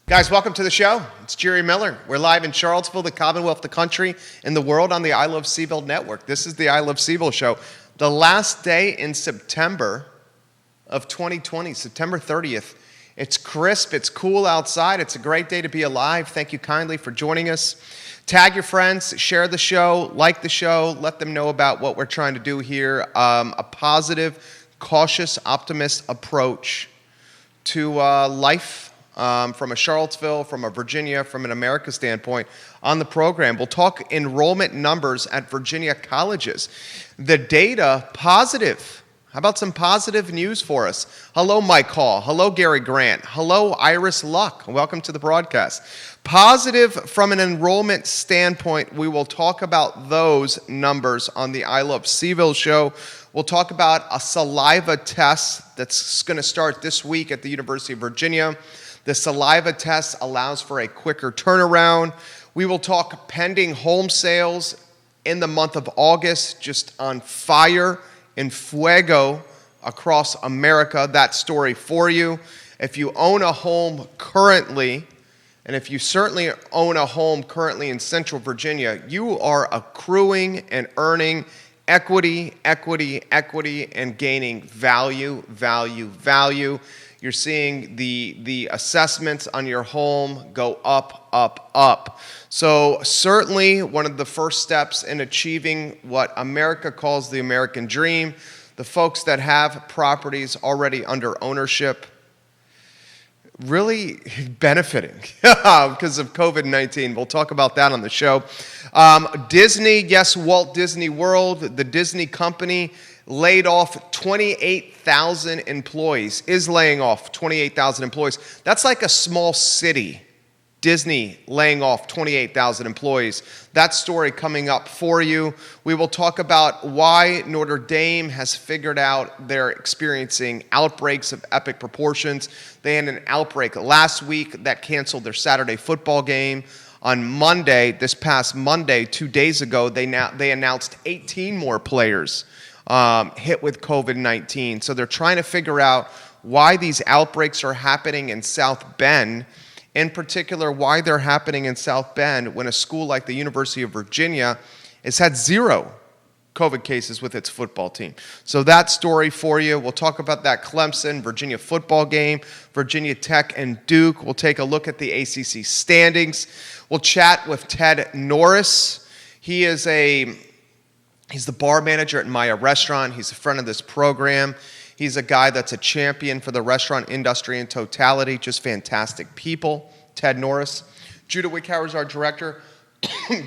Guys, welcome to the show. It's Jerry Miller. We're live in Charlottesville, the Commonwealth, the country, and the world on the I Love CVille Network. This is the I Love CVille Show. The last day in September of 2020, September 30th. It's crisp, it's cool outside. It's a great day to be alive. Thank you kindly for joining us. Tag your friends, share the show, like the show, let them know about what we're trying to do here. A positive, cautious, optimist approach to life. From a Charlottesville, from a Virginia, from an America standpoint on the program. We'll talk enrollment numbers at Virginia colleges. The data, positive. How about some positive news for us? Hello, Mike Hall. Hello, Gary Grant. Hello, Iris Luck. Welcome to the broadcast. Positive from an enrollment standpoint, we will talk about those numbers on the I Love CVille Show. We'll talk about a saliva test that's going to start this week at the University of Virginia. The saliva test allows for a quicker turnaround. We will talk pending home sales in the month of August, just on fire and fuego across America. That story for you. If you own a home currently, and if you certainly own a home currently in Central Virginia, you are accruing and earning equity, and gaining value. You're seeing the assessments on your home go up. So certainly one of the first steps in achieving what America calls the American dream, the folks that have properties already under ownership, really benefiting because of COVID-19. We'll talk about that on the show. Disney, yes, Walt Disney World, the Disney company, laid off 28,000 employees, is laying off 28,000 employees. That's like a small city. Disney laying off 28,000 employees. That story coming up for you. We will talk about why Notre Dame has figured out they're experiencing outbreaks of epic proportions. They had an outbreak last week that canceled their Saturday football game. On Monday, this past Monday, 2 days ago, they announced 18 more players hit with COVID-19. So they're trying to figure out why these outbreaks are happening in South Bend, in particular why they're happening in South Bend when a school like the University of Virginia has had 0 COVID cases with its football team. So that story for you. We'll talk about that Clemson, Virginia football game, Virginia Tech and Duke. We'll take a look at the ACC standings. We'll chat with Ted Norris. He's the bar manager at Maya Restaurant. He's a friend of this program. He's a guy that's a champion for the restaurant industry in totality. Just fantastic people. Ted Norris. Judah Wickhauer is our director.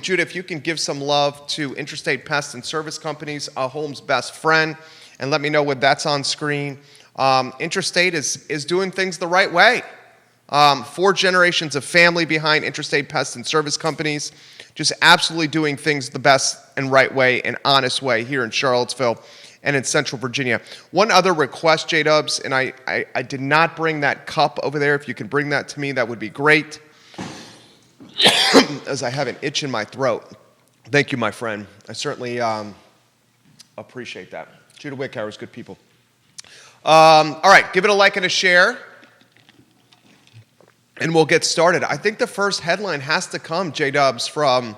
Judah, if you can give some love to Intrastate Pest and Service Companies, a home's best friend, and let me know when that's on screen. Intrastate is doing things the right way. 4 generations of family behind Intrastate Pest and Service Companies, just absolutely doing things the best and right way and honest way here in Charlottesville and in Central Virginia. One other request, J-Dubs, and I did not bring that cup over there. If you can bring that to me, that would be great, as I have an itch in my throat. Thank you, my friend. I certainly appreciate that. Judah Wickhauer is good people. All right, give it a like and a share, and we'll get started. I think the first headline has to come, J-Dubs, from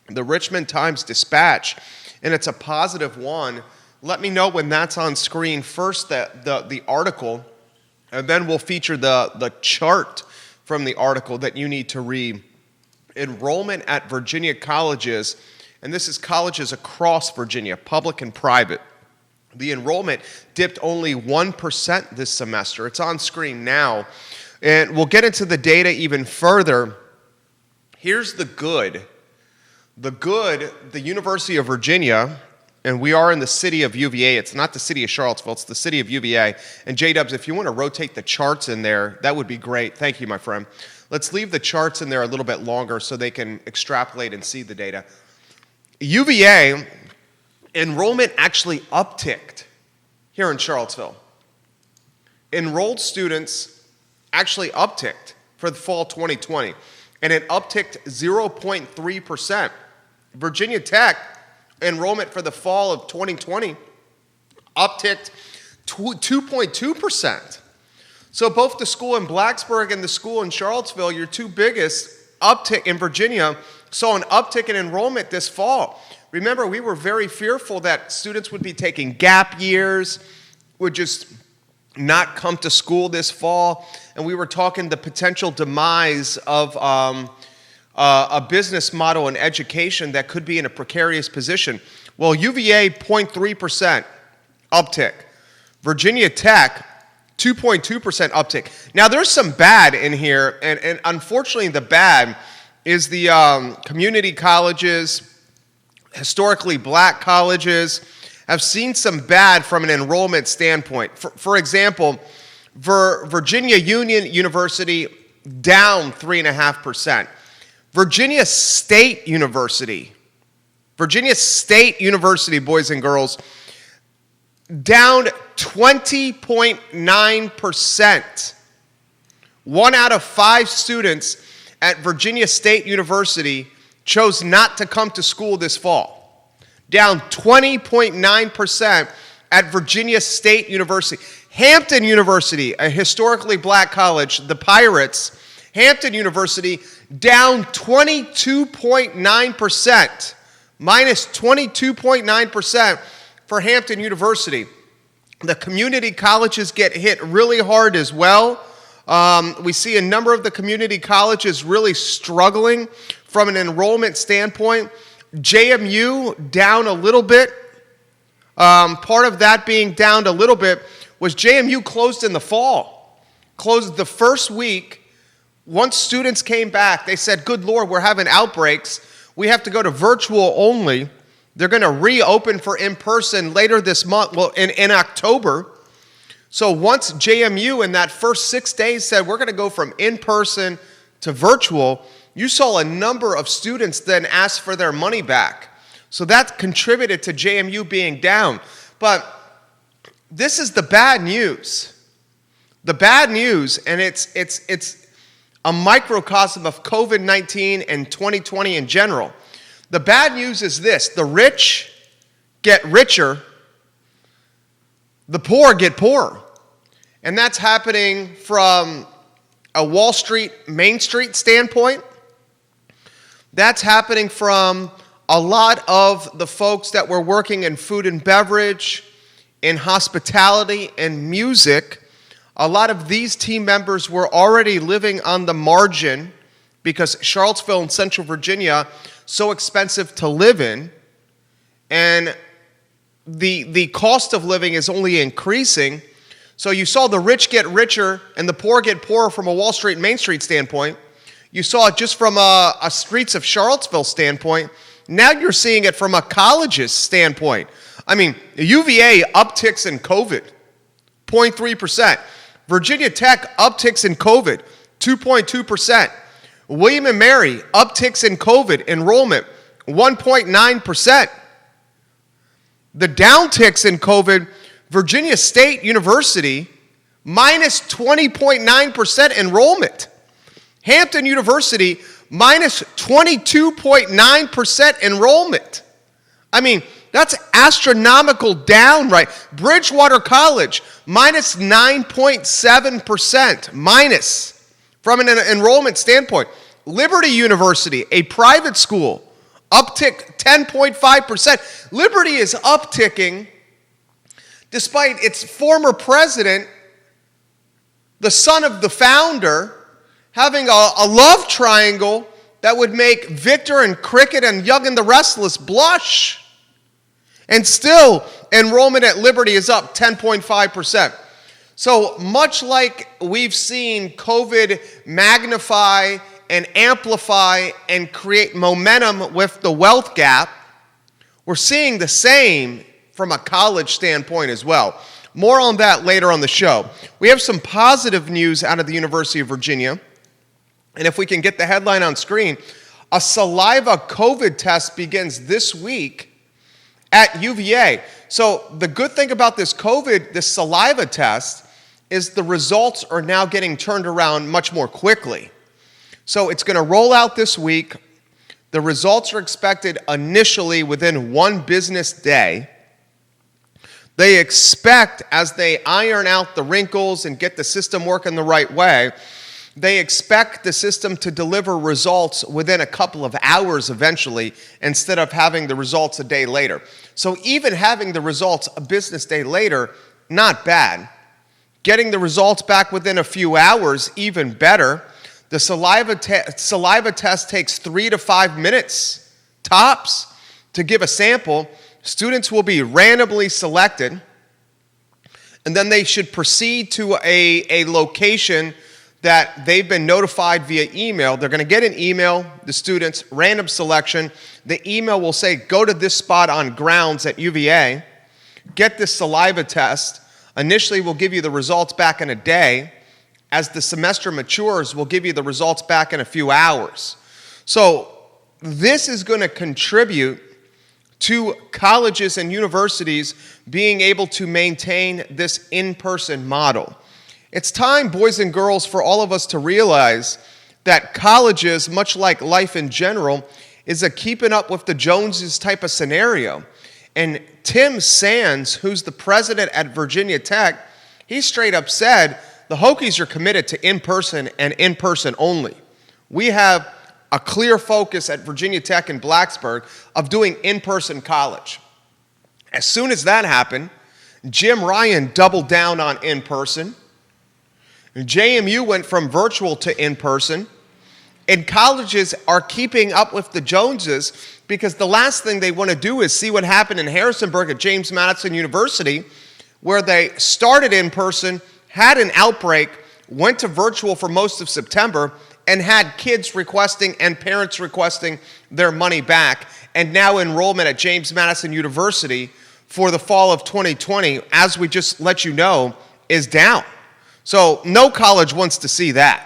the Richmond Times-Dispatch, and it's a positive one. Let me know when that's on screen. First, the article, and then we'll feature the chart from the article that you need to read. Enrollment at Virginia colleges, and this is colleges across Virginia, public and private. The enrollment dipped only 1% this semester. It's on screen now. And we'll get into the data even further. Here's the good. The University of Virginia, and we are in the city of UVA. It's not the city of Charlottesville. It's the city of UVA. And J-Dubs, if you want to rotate the charts in there, that would be great. Thank you, my friend. Let's leave the charts in there a little bit longer so they can extrapolate and see the data. UVA enrollment actually upticked here in Charlottesville. Enrolled students actually upticked for the fall 2020, and it upticked 0.3%. Virginia Tech enrollment for the fall of 2020 upticked 2.2%. So both the school in Blacksburg and the school in Charlottesville, your two biggest uptick in Virginia, saw an uptick in enrollment this fall. Remember, we were very fearful that students would be taking gap years, would just not come to school this fall, and we were talking the potential demise of a business model in education that could be in a precarious position. Well, UVA, 0.3% uptick. Virginia Tech, 2.2% uptick. Now, there's some bad in here, and unfortunately the bad is the community colleges, historically black colleges, have seen some bad from an enrollment standpoint. For example, Virginia Union University, down 3.5%. Virginia State University, boys and girls, down 20.9%. 1 out of 5 students at Virginia State University chose not to come to school this fall. Down 20.9% at Virginia State University. Hampton University, a historically black college, the Pirates, Hampton University, down 22.9%, minus 22.9% for Hampton University. The community colleges get hit really hard as well. We see a number of the community colleges really struggling from an enrollment standpoint. JMU down a little bit. Part of that being down a little bit was JMU closed in the fall. Closed the first week. Once students came back, they said, good Lord, we're having outbreaks. We have to go to virtual only. They're going to reopen for in-person later this month, well, in October. So once JMU in that first 6 days said, we're going to go from in-person to virtual, you saw a number of students then ask for their money back. So that contributed to JMU being down. But this is the bad news. The bad news, and it's a microcosm of COVID-19 and 2020 in general. The bad news is this: the rich get richer, the poor get poorer. And that's happening from a Wall Street, Main Street standpoint. That's happening from a lot of the folks that were working in food and beverage, in hospitality and music. A lot of these team members were already living on the margin because Charlottesville and Central Virginia so expensive to live in, and the cost of living is only increasing. So you saw the rich get richer and the poor get poorer from a Wall Street, Main Street standpoint. You saw it just from a streets of Charlottesville standpoint. Now you're seeing it from a college's standpoint. I mean, UVA upticks in COVID, 0.3%. Virginia Tech upticks in COVID, 2.2%. William & Mary upticks in COVID enrollment, 1.9%. The downticks in COVID, Virginia State University, minus 20.9% enrollment. Hampton University, minus 22.9% enrollment. I mean, that's astronomical down, right? Bridgewater College, minus 9.7%, minus from an enrollment standpoint. Liberty University, a private school, uptick 10.5%. Liberty is upticking despite its former president, the son of the founder, having a love triangle that would make Victor and Cricket and Young and the Restless blush. And still, enrollment at Liberty is up 10.5%. So much like we've seen COVID magnify and amplify and create momentum with the wealth gap, we're seeing the same from a college standpoint as well. More on that later on the show. We have some positive news out of the University of Virginia. And if we can get the headline on screen, a Saliva COVID test begins this week at UVA. So the good thing about this Saliva test, is the results are now getting turned around much more quickly. So it's going to roll out this week. The results are expected initially within 1 business day. They expect, as they iron out the wrinkles and get the system working the right way, they expect the system to deliver results within a couple of hours eventually, instead of having the results a day later. So even having the results a business day later, not bad. Getting the results back within a few hours, even better. The saliva test takes 3 to 5 minutes, tops, to give a sample. Students will be randomly selected, and then they should proceed to a location that they've been notified via email. They're going to get an email, the students, random selection. The email will say, go to this spot on grounds at UVA, get this saliva test. Initially, we'll give you the results back in a day. As the semester matures, we'll give you the results back in a few hours. So this is going to contribute to colleges and universities being able to maintain this in-person model. It's time, boys and girls, for all of us to realize that colleges, much like life in general, is a keeping up with the Joneses type of scenario. And Tim Sands, who's the president at Virginia Tech, he straight up said, the Hokies are committed to in-person and in-person only. We have a clear focus at Virginia Tech in Blacksburg of doing in-person college. As soon as that happened, Jim Ryan doubled down on in-person. JMU went from virtual to in-person. And colleges are keeping up with the Joneses because the last thing they want to do is see what happened in Harrisonburg at James Madison University, where they started in person, had an outbreak, went to virtual for most of September, and had kids requesting and parents requesting their money back. And now enrollment at James Madison University for the fall of 2020, as we just let you know, is down. So no college wants to see that.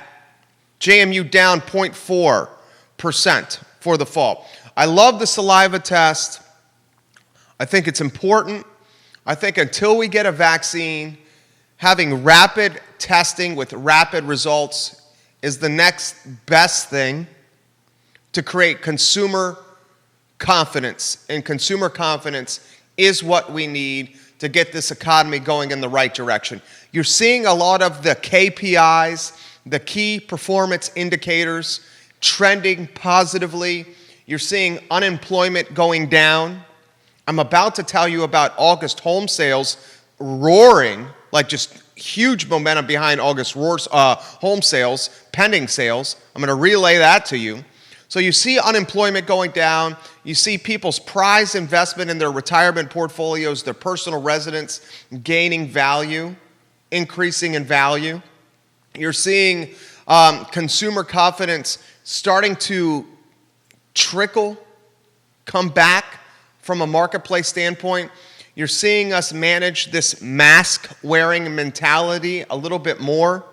JMU down 0.4% for the fall. I love the saliva test. I think it's important. I think until we get a vaccine, having rapid testing with rapid results is the next best thing to create consumer confidence. And consumer confidence is what we need to get this economy going in the right direction. You're seeing a lot of the KPIs, the key performance indicators, trending positively. You're seeing unemployment going down. I'm about to tell you about August home sales roaring, like just huge momentum behind August home sales, pending sales. I'm going to relay that to you. So you see unemployment going down. You see people's prize investment in their retirement portfolios, their personal residence gaining value, increasing in value. You're seeing consumer confidence starting to come back from a marketplace standpoint. You're seeing us manage this mask-wearing mentality a little bit more.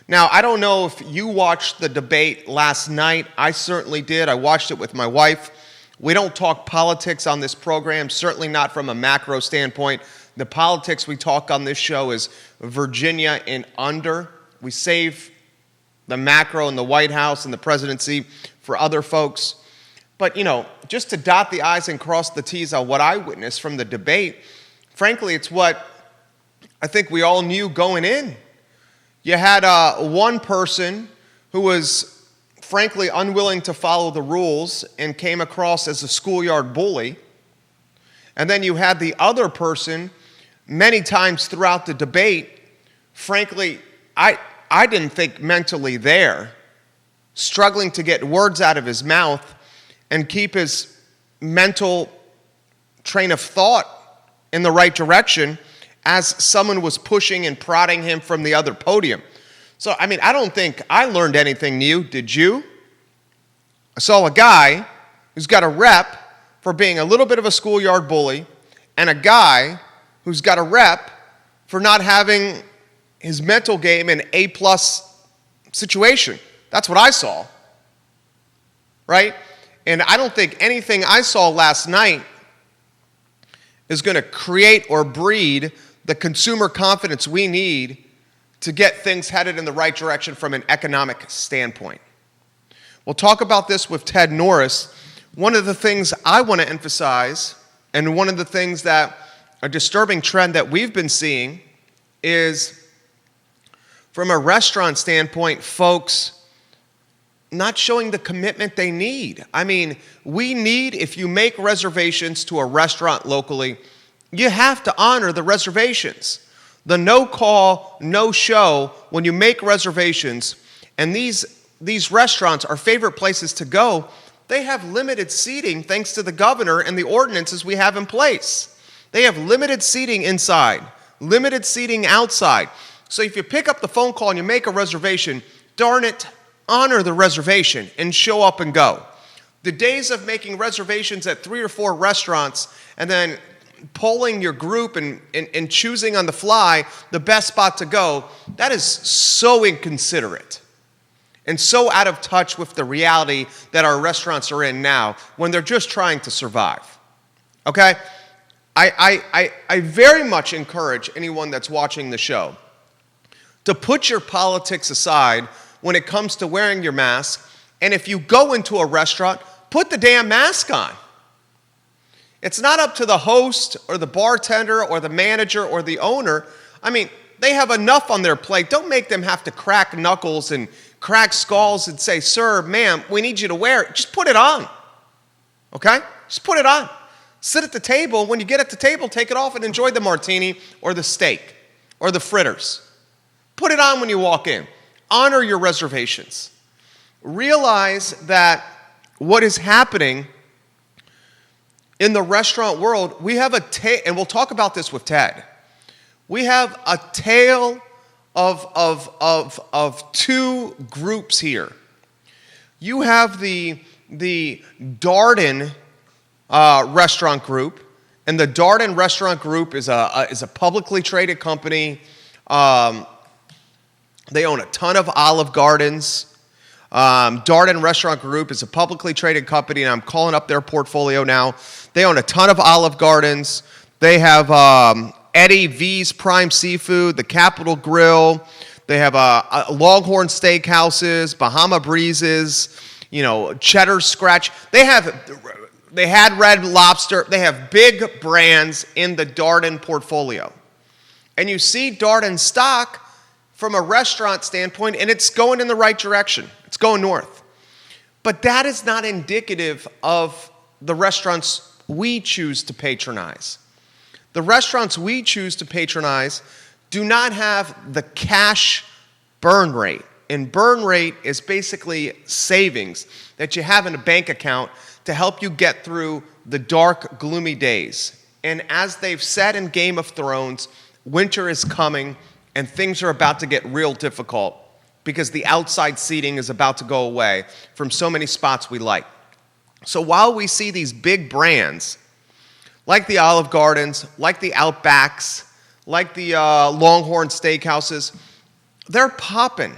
Now, I don't know if you watched the debate last night. I certainly did. I watched it with my wife. We don't talk politics on this program, certainly not from a macro standpoint. The politics we talk on this show is Virginia and under. We save the macro and the White House and the presidency for other folks. But, just to dot the I's and cross the T's on what I witnessed from the debate, frankly, it's what I think we all knew going in. You had one person who was, frankly, unwilling to follow the rules and came across as a schoolyard bully. And then you had the other person, many times throughout the debate, frankly, I didn't think mentally there, struggling to get words out of his mouth and keep his mental train of thought in the right direction as someone was pushing and prodding him from the other podium. So, I don't think I learned anything new. Did you? I saw a guy who's got a rep for being a little bit of a schoolyard bully and a guy who's got a rep for not having his mental game in A-plus situation. That's what I saw, right? And I don't think anything I saw last night is going to create or breed the consumer confidence we need to get things headed in the right direction from an economic standpoint. We'll talk about this with Ted Norris. One of the things I want to emphasize, and one of the things that a disturbing trend that we've been seeing is, from a restaurant standpoint, folks not showing the commitment they need. I mean, if you make reservations to a restaurant locally, you have to honor the reservations. The no call, no show, when you make reservations, and these restaurants, our favorite places to go, they have limited seating thanks to the governor and the ordinances we have in place. They have limited seating inside, limited seating outside. So if you pick up the phone call and you make a reservation, darn it, honor the reservation and show up and go. The days of making reservations at 3 or 4 restaurants and then polling your group and choosing on the fly the best spot to go, that is so inconsiderate and so out of touch with the reality that our restaurants are in now when they're just trying to survive. Okay? I very much encourage anyone that's watching the show to put your politics aside when it comes to wearing your mask, and if you go into a restaurant, put the damn mask on. It's not up to the host or the bartender or the manager or the owner. I mean, they have enough on their plate. Don't make them have to crack knuckles and crack skulls and say, sir, ma'am, we need you to wear it. Just put it on, okay? Just put it on. Sit at the table. When you get at the table, take it off and enjoy the martini or the steak or the fritters. Put it on when you walk in. Honor your reservations. Realize that what is happening in the restaurant world, we have and we'll talk about this with Ted. We have a tale of 2 groups here. You have the Darden restaurant group, and the Darden restaurant group is a publicly traded company. They own a ton of Olive Gardens. Darden Restaurant Group is a publicly traded company, and I'm calling up their portfolio now. They own a ton of Olive Gardens. They have Eddie V's Prime Seafood, the Capitol Grill. They have Longhorn Steakhouses, Bahama Breezes, Cheddar Scratch. They had Red Lobster. They have big brands in the Darden portfolio. And you see Darden stock from a restaurant standpoint, and it's going in the right direction. It's going north. But that is not indicative of the restaurants we choose to patronize. The restaurants we choose to patronize do not have the cash burn rate. And burn rate is basically savings that you have in a bank account to help you get through the dark, gloomy days. And as they've said in Game of Thrones, winter is coming, and things are about to get real difficult because the outside seating is about to go away from so many spots we like. So while we see these big brands, like the Olive Gardens, like the Outbacks, like the Longhorn Steakhouses, they're popping.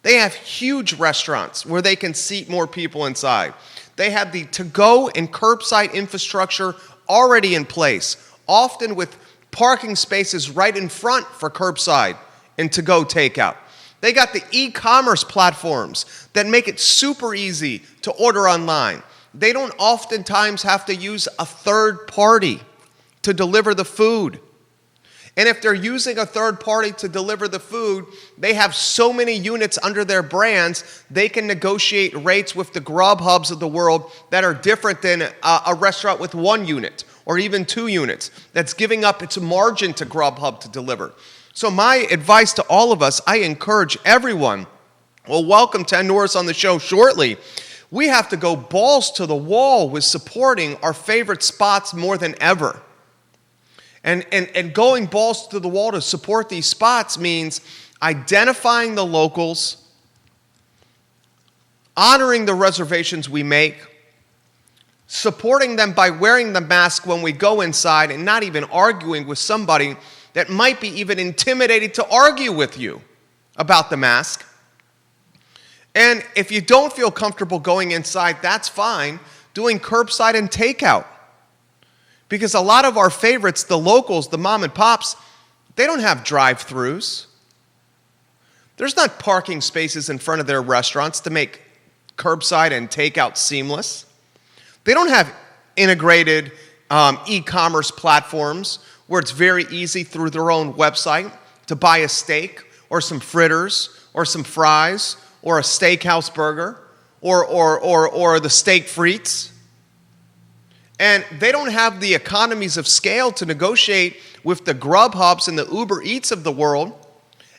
They have huge restaurants where they can seat more people inside. They have the to-go and curbside infrastructure already in place, often with parking spaces right in front for curbside and to-go takeout. They got the e-commerce platforms that make it super easy to order online. They don't oftentimes have to use a third party to deliver the food. And if they're using a third party to deliver the food, they have so many units under their brands, they can negotiate rates with the Grubhubs of the world that are different than a restaurant with 1 unit or even 2 units that's giving up its margin to Grubhub to deliver. So my advice to all of us, I encourage everyone, well, welcome to Norris on the show shortly. We have to go balls to the wall with supporting our favorite spots more than ever. And going balls to the wall to support these spots means identifying the locals, honoring the reservations we make, supporting them by wearing the mask when we go inside and not even arguing with somebody that might be even intimidated to argue with you about the mask. And if you don't feel comfortable going inside, that's fine, doing curbside and takeout. Because a lot of our favorites, the locals, the mom and pops, they don't have drive-thrus. There's not parking spaces in front of their restaurants to make curbside and takeout seamless. They don't have integrated e-commerce platforms where it's very easy through their own website to buy a steak or some fritters or some fries or a steakhouse burger or the steak frites. And they don't have the economies of scale to negotiate with the Grubhubs and the Uber Eats of the world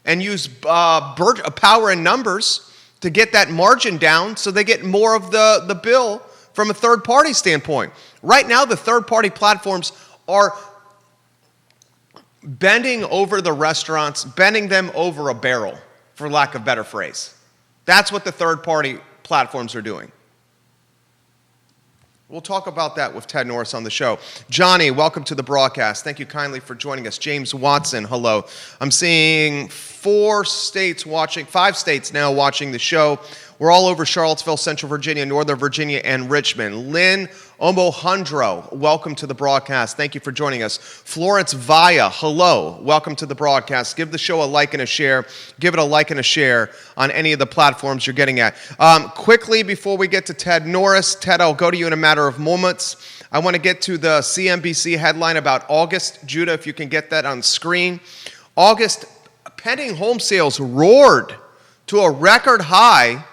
and use power in numbers to get that margin down so they get more of the bill from a third-party standpoint. Right now, the third-party platforms are bending over the restaurants, bending them over a barrel, for lack of a better phrase. That's what the third-party platforms are doing. We'll talk about that with Ted Norris on the show. Johnny, welcome to the broadcast. Thank you kindly for joining us. James Watson, hello. I'm seeing 5 states now watching the show. We're all over Charlottesville, Central Virginia, Northern Virginia, and Richmond. Lynn Omohundro, welcome to the broadcast. Thank you for joining us. Florence Vaya, hello. Welcome to the broadcast. Give the show a like and a share. Give it a like and a share on any of the platforms you're getting at. Quickly, before we get to Ted Norris, Ted, I'll go to you in a matter of moments. I want to get to the CNBC headline about August. Judah, if you can get that on screen. August, pending home sales roared to a record high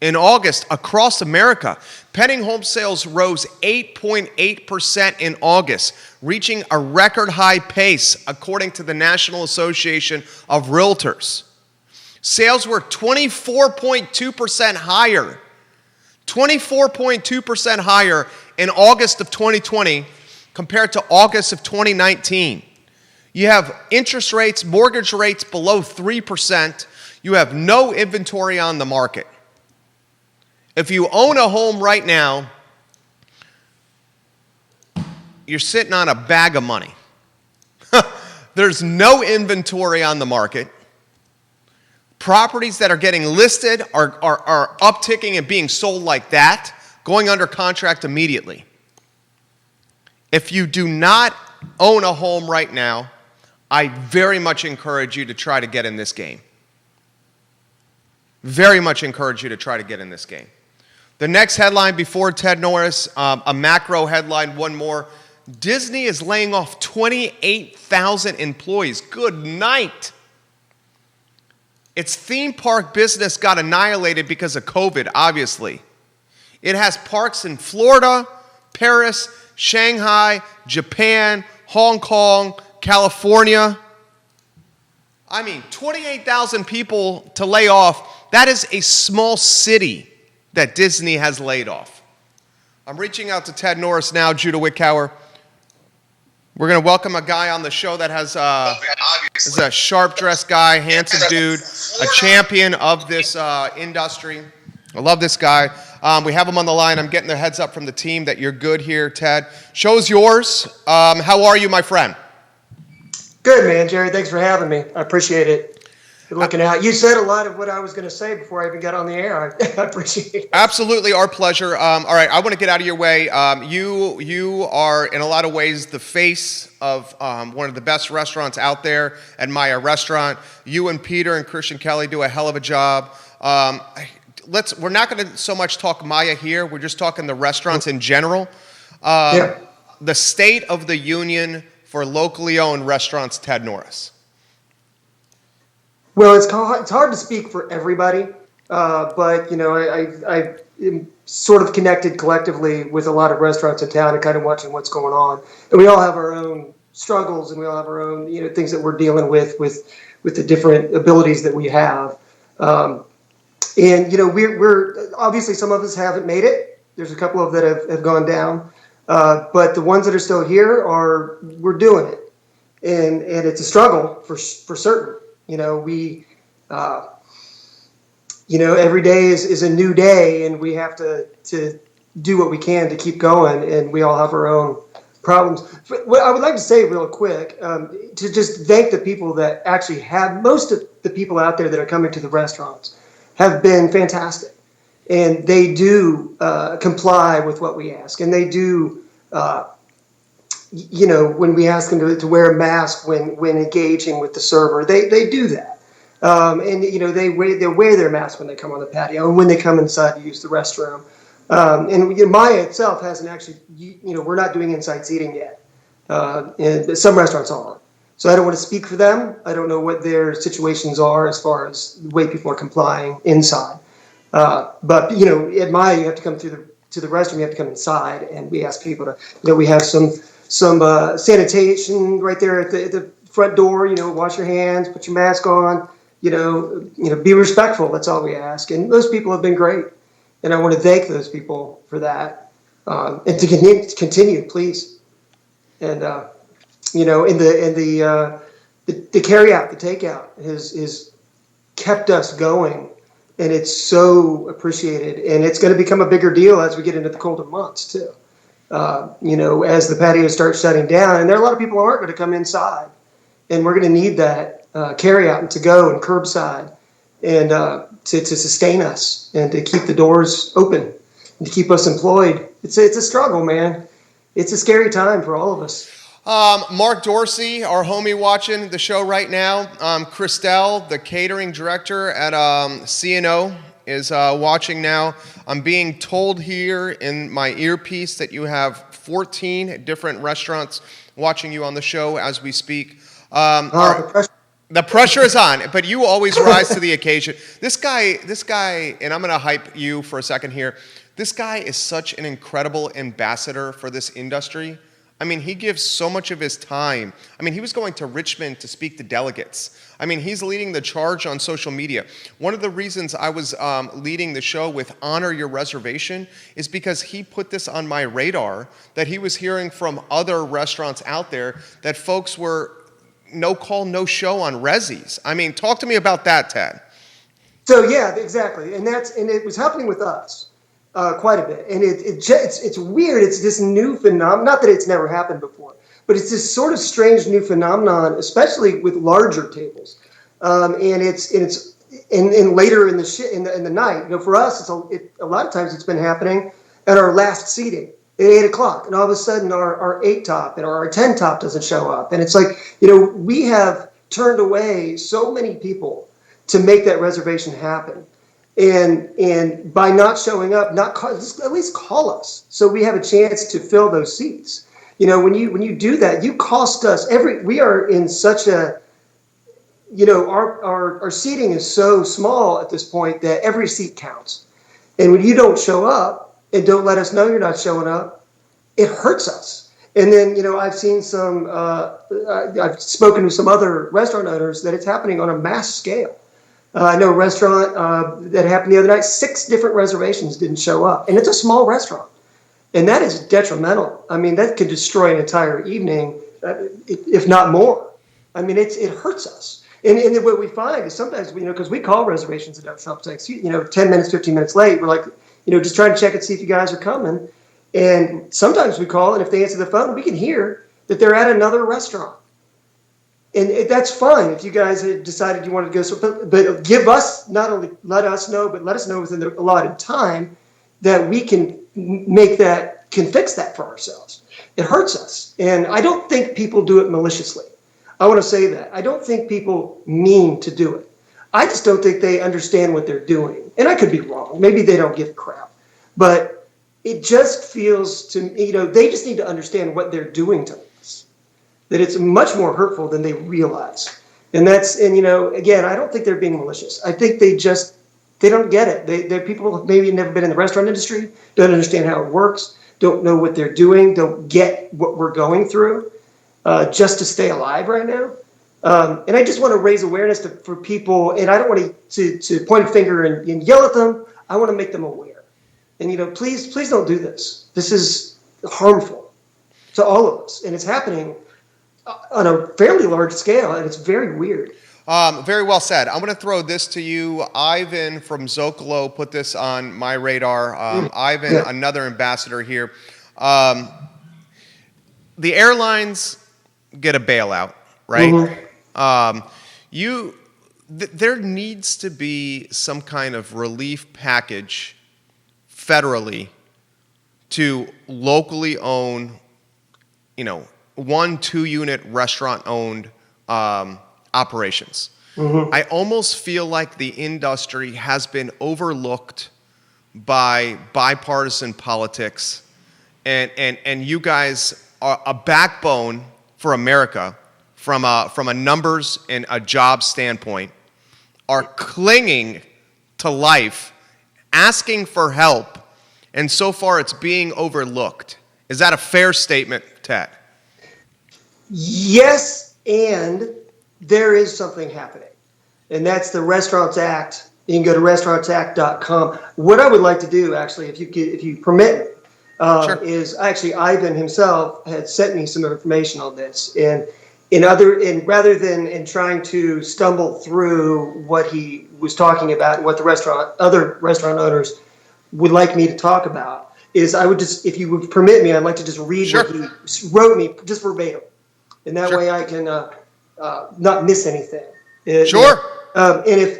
in August across America. Pending home sales rose 8.8% in August, reaching a record high pace according to the National Association of Realtors. Sales were 24.2% higher. 24.2% higher in August of 2020 compared to August of 2019. You have interest rates, mortgage rates below 3%. You have no inventory on the market. If you own a home right now, you're sitting on a bag of money. There's no inventory on the market. Properties that are getting listed are upticking and being sold like that, going under contract immediately. If you do not own a home right now, I very much encourage you to try to get in this game. Very much encourage you to try to get in this game. The next headline before Ted Norris, a macro headline, one more. Disney is laying off 28,000 employees. Good night. Its theme park business got annihilated because of COVID, obviously. It has parks in Florida, Paris, Shanghai, Japan, Hong Kong, California. I mean, 28,000 people to lay off. That is a small city that Disney has laid off. I'm reaching out to Ted Norris now, Judah Wickower. We're going to welcome a guy on the show that is a sharp-dressed guy, handsome dude, a champion of this industry. I love this guy. We have him on the line. I'm getting the heads up from the team that you're good here, Ted. Show's yours. How are you, my friend? Good, man, Jerry. Thanks for having me. I appreciate it. Good looking out. You said a lot of what I was going to say before I even got on the air. I appreciate it. Absolutely, our pleasure. All right, I want to get out of your way. You are, in a lot of ways, the face of one of the best restaurants out there, Maya Restaurant. You and Peter and Christian Kelly do a hell of a job. We're not going to so much talk Maya here. We're just talking the restaurants in general. The state of the union for locally owned restaurants, Ted Norris. Well, it's hard to speak for everybody, but, you know, I am sort of connected collectively with a lot of restaurants in town and kind of watching what's going on. And we all have our own struggles and we all have our own, you know, things that we're dealing with the different abilities that we have. And, you know, we're obviously some of us haven't made it. There's a couple of that have gone down. But the ones that are still here we're doing it. And it's a struggle for certain. You know, every day is a new day, and we have to do what we can to keep going, and we all have our own problems. But what I would like to say real quick, to just thank the people that actually have, most of the people out there that are coming to the restaurants have been fantastic. And they do comply with what we ask, and they do when we ask them to wear a mask when engaging with the server, they do that. And, you know, they wear their mask when they come on the patio and when they come inside to use the restroom. And Maya itself hasn't actually, we're not doing inside seating yet. And some restaurants are. So I don't want to speak for them. I don't know what their situations are as far as the way people are complying inside. But at Maya, you have to come to the restroom. You have to come inside, and we ask people to. We have some sanitation right there at the front door. Wash your hands, put your mask on. Be respectful. That's all we ask. And those people have been great, and I want to thank those people for that. And to continue, please. And the carry out, the takeout has kept us going, and it's so appreciated. And it's going to become a bigger deal as we get into the colder months too. As the patios start shutting down, and there are a lot of people who aren't going to come inside, and we're going to need that carry out and to go and curbside, and to sustain us and to keep the doors open and to keep us employed. It's a struggle, man. It's a scary time for all of us. Mark Dorsey, our homie watching the show right now. Christelle, the catering director at CNO, is watching now. I'm being told here in my earpiece that you have 14 different restaurants watching you on the show as we speak. The pressure is on, but you always rise to the occasion. This guy, and I'm going to hype you for a second here. This guy is such an incredible ambassador for this industry. I mean, he gives so much of his time. I mean, he was going to Richmond to speak to delegates. I mean, he's leading the charge on social media. One of the reasons I was leading the show with Honor Your Reservation is because he put this on my radar, that he was hearing from other restaurants out there that folks were no call, no show on resis. I mean, talk to me about that, Ted. So yeah, exactly. And it was happening with us. Quite a bit, and it's weird. It's this new phenomenon. Not that it's never happened before, but it's this sort of strange new phenomenon, especially with larger tables. And it's later in the night. For us, a lot of times it's been happening at our last seating at 8:00, and all of a sudden our 8 top and our 10 top doesn't show up, and it's like we have turned away so many people to make that reservation happen. And by not showing up, just at least call us so we have a chance to fill those seats. When you do that, you cost us we are in such a, our seating is so small at this point that every seat counts. And when you don't show up and don't let us know you're not showing up, it hurts us. And then, I've seen I've spoken to some other restaurant owners that it's happening on a mass scale. I know a restaurant that happened the other night, 6 different reservations didn't show up. And it's a small restaurant. And that is detrimental. I mean, that could destroy an entire evening, if not more. I mean, it hurts us. And what we find is sometimes, because we call reservations that don't show up, like, 10 minutes, 15 minutes late, we're like, just trying to check and see if you guys are coming. And sometimes we call, and if they answer the phone, we can hear that they're at another restaurant. And that's fine if you guys had decided you wanted to go. But give us, not only let us know, but let us know within the allotted time that we can fix that for ourselves. It hurts us. And I don't think people do it maliciously. I want to say that. I don't think people mean to do it. I just don't think they understand what they're doing. And I could be wrong. Maybe they don't give a crap. But it just feels to me, they just need to understand what they're doing to us. That it's much more hurtful than they realize. And again, I don't think they're being malicious. I think they don't get it. They're people who maybe never been in the restaurant industry, don't understand how it works, don't know what they're doing, don't get what we're going through just to stay alive right now. And I just want to raise awareness for people, and I don't want to point a finger and yell at them. I want to make them aware. And, please don't do this. This is harmful to all of us, and it's happening on a fairly large scale, and it's very weird. Very well said. I'm going to throw this to you. Ivan from Zocalo put this on my radar. Ivan, yeah. Another ambassador here. The airlines get a bailout, right? Mm-hmm. There needs to be some kind of relief package federally to locally own, 1-2 unit restaurant owned operations. Mm-hmm. I almost feel like the industry has been overlooked by bipartisan politics, and you guys are a backbone for America from a numbers and a job standpoint, are clinging to life, asking for help, and so far it's being overlooked. Is that a fair statement, Ted? Yes, and there is something happening, and that's the Restaurants Act. You can go to restaurantsact.com. What I would like to do, actually, if you permit me, Sure. is actually Ivan himself had sent me some information on this, and rather than trying to stumble through what he was talking about and what the other restaurant owners would like me to talk about, is I would just, if you would permit me, I'd like to just read Sure. what he wrote me, just verbatim, and that Sure. way I can not miss anything. Sure. And if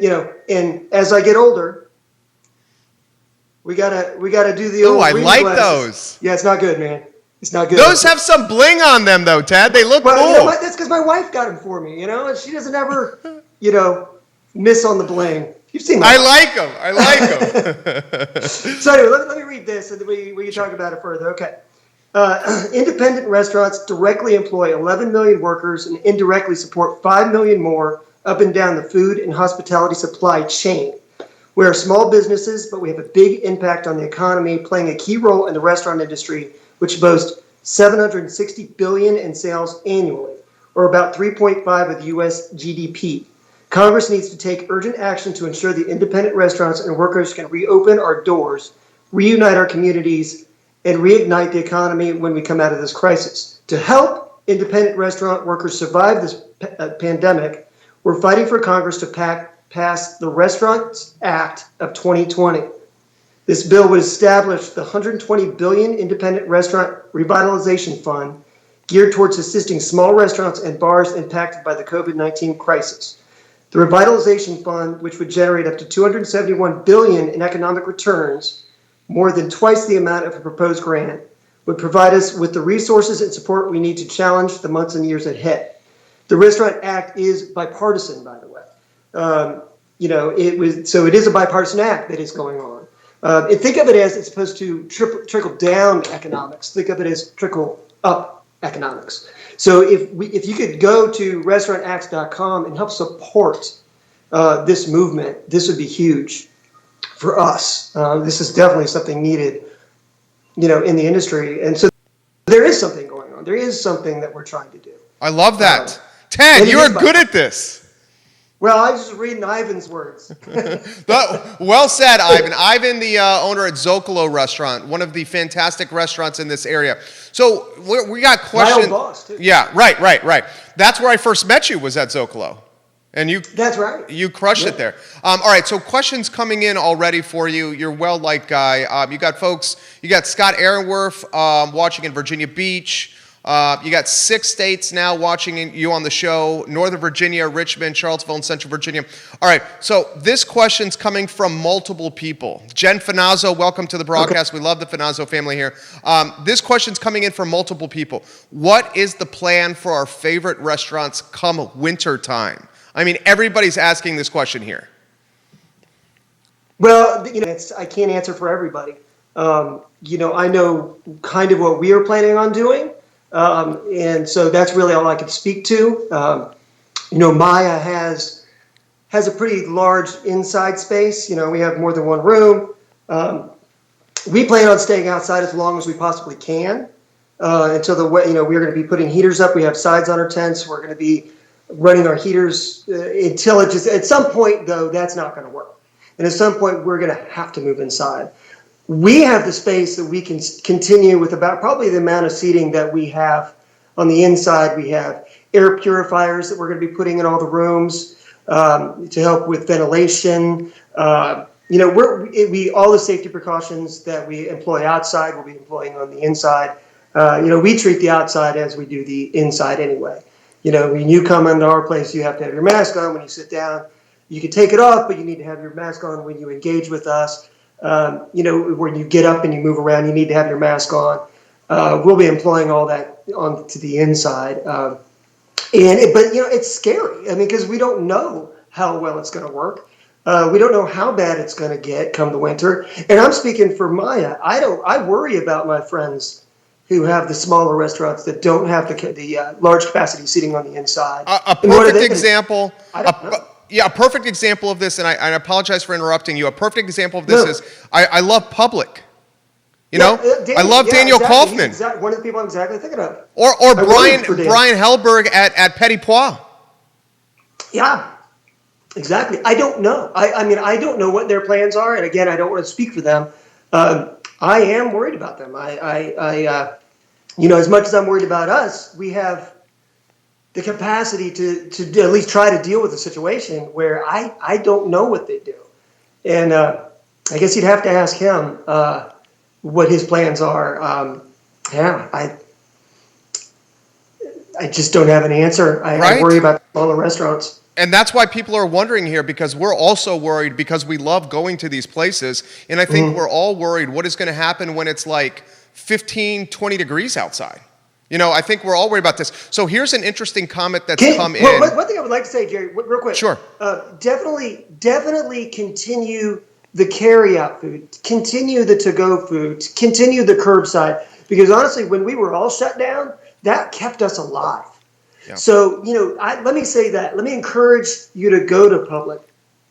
and as I get older, we gotta do the old. Oh, I reading like glasses. those. Yeah, it's not good, man. It's not good. Those have some bling on them, though, Ted. They look Well, cool. you know what? That's because my wife got them for me. And she doesn't ever, miss on the bling. You've seen I my like them. I like them. So anyway, let me read this, and then we can talk about it further. Okay. Independent restaurants directly employ 11 million workers and indirectly support 5 million more up and down the food and hospitality supply chain. We are small businesses, but we have a big impact on the economy, playing a key role in the restaurant industry, which boasts $760 billion in sales annually, or about 3.5 of the U.S. GDP. Congress needs to take urgent action to ensure the independent restaurants and workers can reopen our doors, reunite our communities, and reignite the economy when we come out of this crisis. To help independent restaurant workers survive this pandemic, we're fighting for Congress to pass the Restaurants Act of 2020. This bill would establish the $120 billion Independent Restaurant Revitalization Fund geared towards assisting small restaurants and bars impacted by the COVID-19 crisis. The Revitalization Fund, which would generate up to $271 billion in economic returns, more than twice the amount of a proposed grant, would provide us with the resources and support we need to challenge the months and years ahead. The Restaurant Act is bipartisan, by the way. It is a bipartisan act that is going on. And think of it as it's supposed to trickle down economics. Think of it as trickle up economics. So if you could go to restaurantacts.com and help support this movement, this would be huge for us. This is definitely something needed, in the industry. And so there is something going on. There is something that we're trying to do. I love that. Ted, you are good at this. Well, I was just reading Ivan's words. Well said, Ivan. Ivan, the owner at Zocalo Restaurant, one of the fantastic restaurants in this area. So we got questions. My old boss, too. Yeah, right. That's where I first met you, was at Zocalo. And That's right. You crushed it there. All right, so questions coming in already for you. You're a well-liked guy. You got Scott Aaronworth watching in Virginia Beach. You got 6 states now watching you on the show: Northern Virginia, Richmond, Charlottesville, and Central Virginia. All right, so this question's coming from multiple people. Jen Finazzo, welcome to the broadcast. Okay. We love the Finazzo family here. This question's coming in from multiple people. What is the plan for our favorite restaurants come winter time? I mean, everybody's asking this question here. Well, I can't answer for everybody. I know kind of what we are planning on doing. And so that's really all I can speak to. Maya has a pretty large inside space. We have more than one room. We plan on staying outside as long as we possibly can until we're going to be putting heaters up. We have sides on our tents. We're going to be running our heaters until it just, at some point though, that's not going to work. And at some point we're going to have to move inside. We have the space that we can continue with about probably the amount of seating that we have on the inside. We have air purifiers that we're going to be putting in all the rooms to help with ventilation. All the safety precautions that we employ outside, we'll be employing on the inside. We treat the outside as we do the inside anyway. When you come into our place, you have to have your mask on when you sit down. You can take it off, but you need to have your mask on when you engage with us. When you get up and you move around, you need to have your mask on. We'll be employing all that onto the inside. But it's scary. I mean, because we don't know how well it's going to work. We don't know how bad it's going to get come the winter. And I'm speaking for Maya. I worry about my friends who have the smaller restaurants that don't have the large capacity seating on the inside. A perfect example. A perfect example of this, and I apologize for interrupting you. A perfect example of this is I love Public. You know, I love Daniel Kaufman. One of the people I'm exactly thinking of. Or Brian Hellberg at Petit Pois. Yeah, exactly. I don't know. I mean, I don't know what their plans are, and again, I don't want to speak for them. I am worried about them. As much as I'm worried about us, we have the capacity to at least try to deal with a situation where I don't know what they do. And I guess you'd have to ask him what his plans are. I just don't have an answer. I worry about smaller restaurants. And that's why people are wondering here, because we're also worried, because we love going to these places. And I think we're all worried what is going to happen when it's like 15, 20 degrees outside. You know, I think we're all worried about this. So here's an interesting comment that's come in. One thing I would like to say, Jerry, real quick. Sure. Definitely continue the carry-out food, continue the to-go food, continue the curbside. Because honestly, when we were all shut down, that kept us alive. Yeah. So, let me say that. Let me encourage you to go to Public.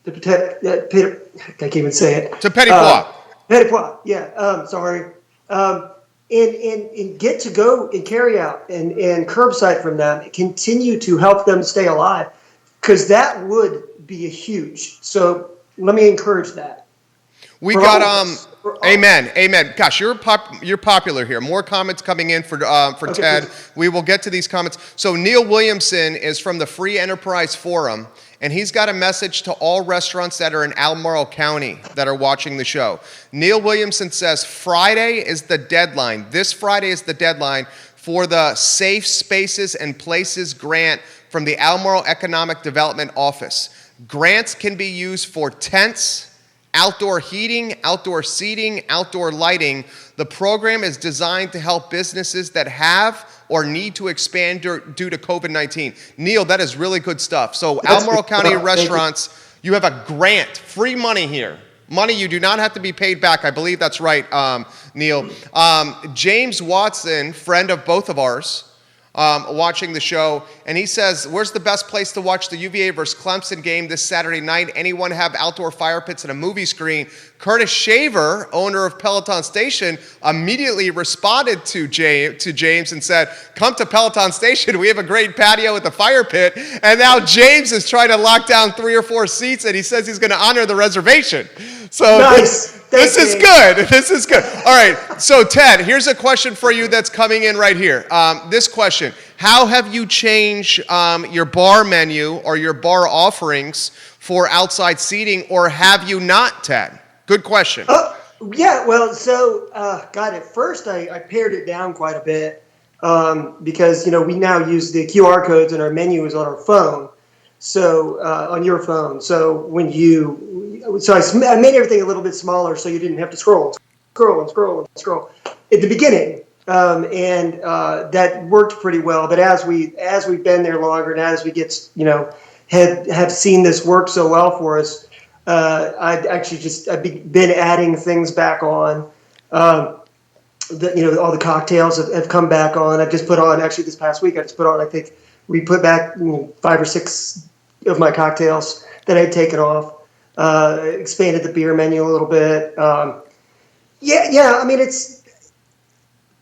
I can't even say it. To Petit Pois. Petit Pois, yeah. Sorry. And get to go and carry out and curbside from them and continue to help them stay alive, because that would be a huge. So let me encourage that. We got amen. Gosh, you're popular here. More comments coming in for Ted. Please. We will get to these comments. So Neil Williamson is from the Free Enterprise Forum, and he's got a message to all restaurants that are in Albemarle County that are watching the show. Neil Williamson says Friday is the deadline. This Friday is the deadline for the Safe Spaces and Places grant from the Albemarle Economic Development Office. Grants can be used for tents, outdoor heating, outdoor seating, outdoor lighting. The program is designed to help businesses that have or need to expand due to COVID-19. Neil, that is really good stuff. So Albemarle County restaurants, you have a grant, free money here. Money you do not have to be paid back. I believe that's right, Neil. James Watson, friend of both of ours, watching the show, and he says, where's the best place to watch the UVA versus Clemson game this Saturday night? Anyone have outdoor fire pits and a movie screen? Curtis Shaver, owner of Peloton Station, immediately responded to James and said, come to Peloton Station. We have a great patio with a fire pit. And now James is trying to lock down 3 or 4 seats, and he says he's going to honor the reservation. So nice. This is good. This is good. All right. So, Ted, here's a question for you that's coming in right here. This question: how have you changed your bar menu or your bar offerings for outside seating, or have you not, Ted? Good question. Yeah. Well, so, at first I pared it down quite a bit because, we now use the QR codes and our menu is on our phone. So, on your phone. So I made everything a little bit smaller so you didn't have to scroll at the beginning. And that worked pretty well. But as we've been there longer and as we get, have seen this work so well for us, I've been adding things back on. All the cocktails have come back on. I've just put on, actually this past week, I think we put back 5 or 6 of my cocktails that I'd taken off. Expanded the beer menu a little bit. I mean,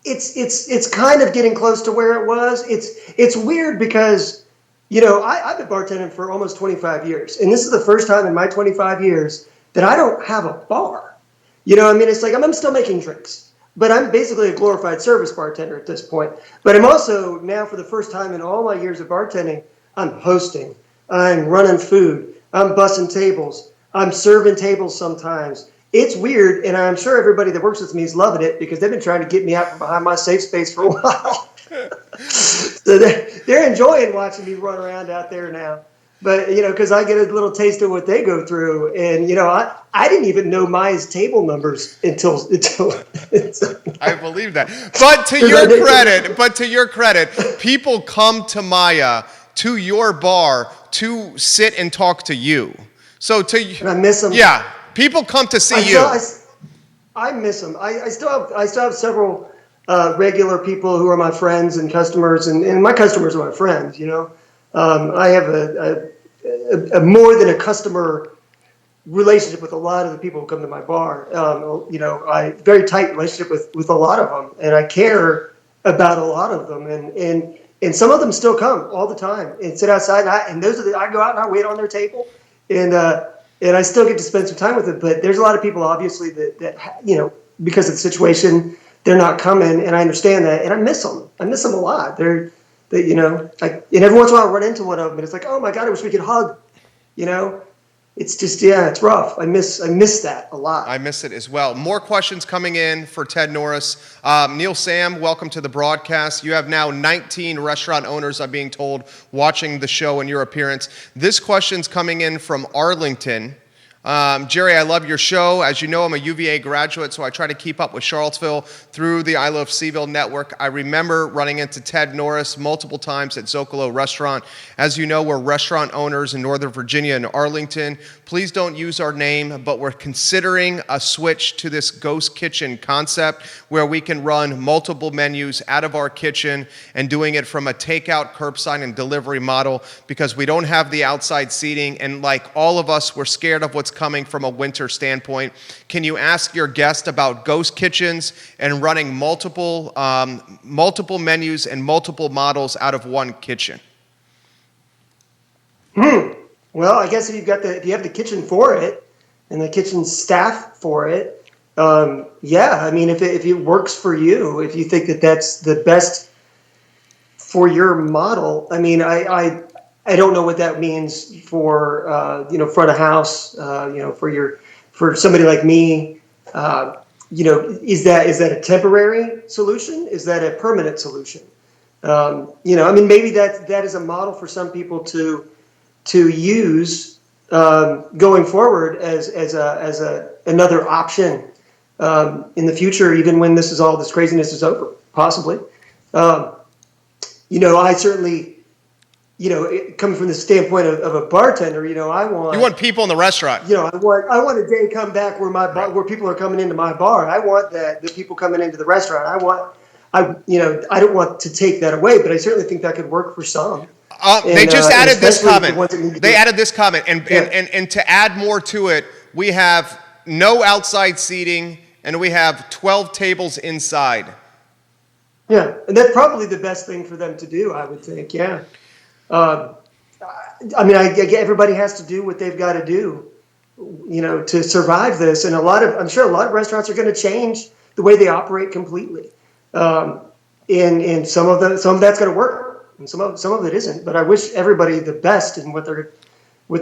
it's kind of getting close to where it was. It's weird because, I've been bartending for almost 25 years, and this is the first time in my 25 years that I don't have a bar. It's like I'm still making drinks, but I'm basically a glorified service bartender at this point. But I'm also now, for the first time in all my years of bartending, I'm hosting, I'm running food, I'm bussing tables, I'm serving tables sometimes. It's weird, and I'm sure everybody that works with me is loving it because they've been trying to get me out from behind my safe space for a while. So they're enjoying watching me run around out there now. But, because I get a little taste of what they go through. And, I didn't even know Maya's table numbers until I believe that. But to your credit, people come to Maya, to your bar, to sit and talk to you. So and I miss them. Yeah, people come to see you. I miss them. I still have several regular people who are my friends and customers, and my customers are my friends. I have a more than a customer relationship with a lot of the people who come to my bar. I very tight relationship with a lot of them, and I care about a lot of them, and some of them still come all the time and sit outside, and I go out and I wait on their table, and I still get to spend some time with them. But there's a lot of people, obviously, that because of the situation, they're not coming, and I understand that, and I miss them. I miss them a lot. And every once in a while I run into one of them, and it's like, oh my God, I wish we could hug. It's just, it's rough. I miss that a lot. I miss it as well. More questions coming in for Ted Norris. Neil Sam, welcome to the broadcast. You have now 19 restaurant owners, I'm being told, watching the show and your appearance. This question's coming in from Arlington. Jerry, I love your show. As you know, I'm a UVA graduate, so I try to keep up with Charlottesville through the I Love CVille Network. I remember running into Ted Norris multiple times at Zocalo Restaurant. As you know, we're restaurant owners in Northern Virginia and Arlington. Please don't use our name, but we're considering a switch to this ghost kitchen concept where we can run multiple menus out of our kitchen and doing it from a takeout, curbside, and delivery model because we don't have the outside seating, and like all of us, we're scared of what's coming from a winter standpoint. Can you ask your guest about ghost kitchens and running multiple menus and multiple models out of one kitchen? Well, I guess if you have the kitchen for it and the kitchen staff for it, I mean, if it works for you, if you think that that's the best for your model, I mean, I don't know what that means for front of house, for somebody like me. Is that a temporary solution? Is that a permanent solution? I mean, maybe that is a model for some people to use going forward as another option in the future, even when this craziness is over, possibly. I certainly. Coming from the standpoint of a bartender, I want people in the restaurant. I want a day come back where where people are coming into my bar. I want the people coming into the restaurant. I don't want to take that away, but I certainly think that could work for some. They just added this comment. They added this comment, and to add more to it, we have no outside seating, and we have 12 tables inside. Yeah, and that's probably the best thing for them to do, I would think. Yeah. I mean, everybody has to do what they've got to do, to survive this. And I'm sure a lot of restaurants are going to change the way they operate completely. And some of that's going to work, and some of it isn't. But I wish everybody the best in what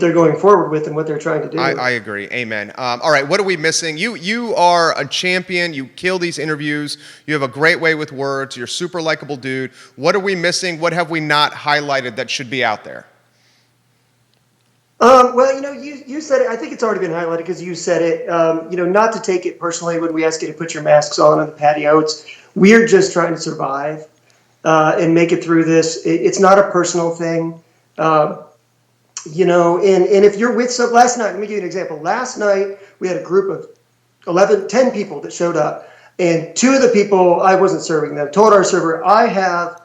they're going forward with and what they're trying to do. I agree. Amen. All right, what are we missing? You are a champion. You kill these interviews. You have a great way with words. You're a super likable dude. What are we missing? What have we not highlighted that should be out there? Well, you said it. I think it's already been highlighted because you said it. Not to take it personally when we ask you to put your masks on the patio. We're just trying to survive and make it through this. It's not a personal thing. And if you're with last night, let me give you an example. Last night, we had a group of 10 people that showed up. And 2 of the people, I wasn't serving them, told our server, I have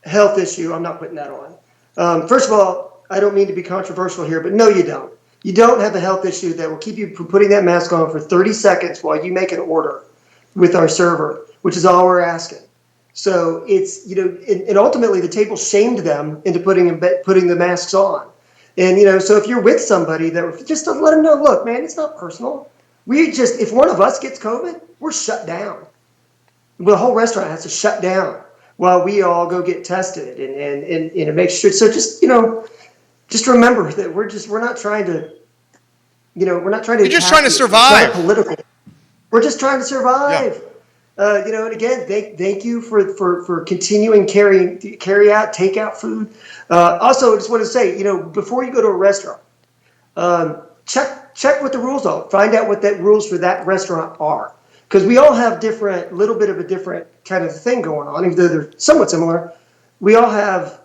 a health issue. I'm not putting that on. First of all, I don't mean to be controversial here, but no, you don't. You don't have a health issue that will keep you from putting that mask on for 30 seconds while you make an order with our server, which is all we're asking. So it's, and ultimately the table shamed them into putting the masks on. And, so if you're with somebody just to let them know, look, man, it's not personal. If one of us gets COVID, we're shut down. The whole restaurant has to shut down while we all go get tested and make sure. So just remember that we're not trying to, we're not trying to. You're just trying to survive. It's not political. We're just trying to survive. Yeah. And again, thank you for continuing carry out, takeout food. Also, I just want to say, before you go to a restaurant, check what the rules are. Find out what the rules for that restaurant are, because we all have little bit of a different kind of thing going on, even though they're somewhat similar. We all have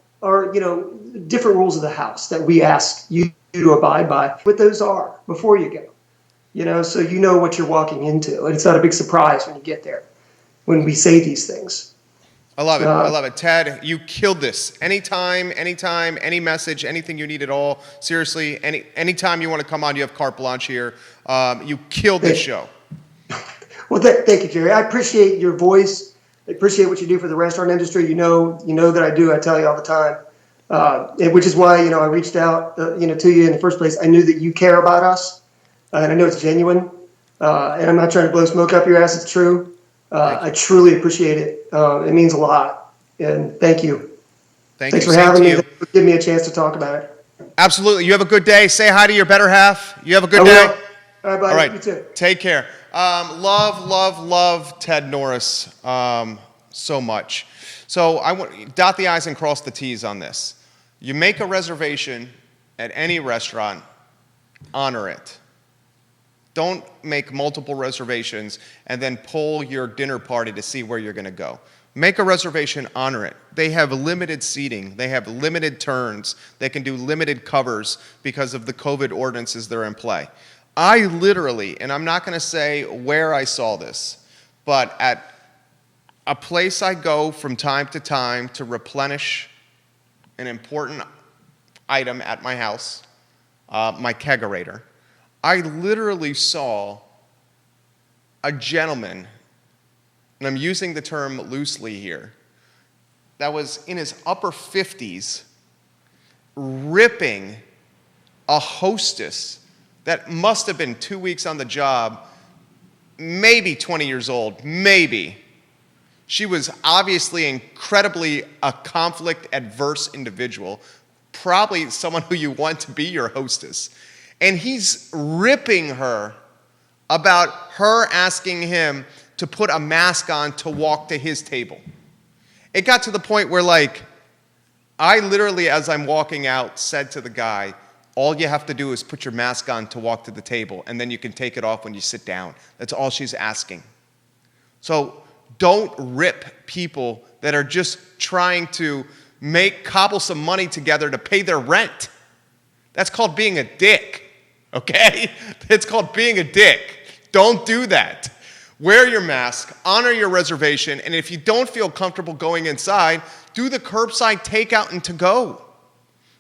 different rules of the house that we ask you to abide by, what those are before you go. So you know what you're walking into, and it's not a big surprise when you get there, when we say these things. I love it. I love it. Ted, you killed this. Anytime, any message, anything you need at all. Seriously, anytime you want to come on, you have carte blanche here. You killed this show. Well, thank you, Jerry. I appreciate your voice. I appreciate what you do for the restaurant industry. You know that I do. I tell you all the time, which is why I reached out to you in the first place. I knew that you care about us, and I know it's genuine. And I'm not trying to blow smoke up your ass. It's true. I truly appreciate it. It means a lot. And thank you. Thanks for having me. For giving me a chance to talk about it. Absolutely. You have a good day. Say hi to your better half. You have a good day. All right, buddy. All right. You too. Take care. Love Ted Norris so much. So I want dot the I's and cross the T's on this. You make a reservation at any restaurant, honor it. Don't make multiple reservations and then pull your dinner party to see where you're going to go. Make a reservation, honor it. They have limited seating. They have limited turns. They can do limited covers because of the COVID ordinances that are in play. I literally, and I'm not going to say where I saw this, but at a place I go from time to replenish an important item at my house, my kegerator, I literally saw a gentleman, and I'm using the term loosely here, that was in his upper 50s, ripping a hostess that must have been 2 weeks on the job, maybe 20 years old, maybe. She was obviously incredibly a conflict-adverse individual, probably someone who you want to be your hostess. And he's ripping her about her asking him to put a mask on to walk to his table. It got to the point where, I literally, as I'm walking out, said to the guy, all you have to do is put your mask on to walk to the table, and then you can take it off when you sit down. That's all she's asking. So don't rip people that are just trying to cobble some money together to pay their rent. That's called being a dick. Okay? It's called being a dick. Don't do that. Wear your mask, honor your reservation, and if you don't feel comfortable going inside, do the curbside takeout and to-go.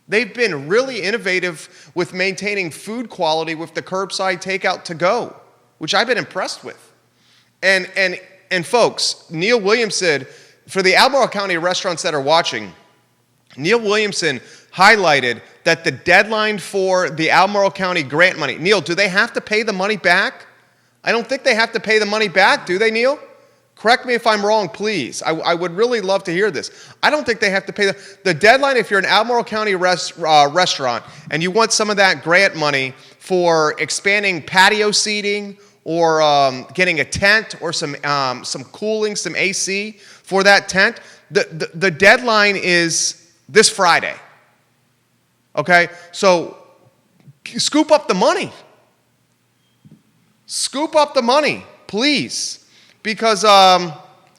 They've been really innovative with maintaining food quality with the curbside takeout to-go, which I've been impressed with. And folks, Neil Williamson, for the Albemarle County restaurants that are watching, Neil Williamson highlighted that the deadline for the Albemarle County grant money, Neil, do they have to pay the money back? I don't think they have to pay the money back, do they, Neil? Correct me if I'm wrong, please. I would really love to hear this. I don't think they have to pay the deadline. If you're an Albemarle County restaurant and you want some of that grant money for expanding patio seating or getting a tent or some cooling, some AC for that tent, the deadline is this Friday. Okay? So scoop up the money. Scoop up the money, please, because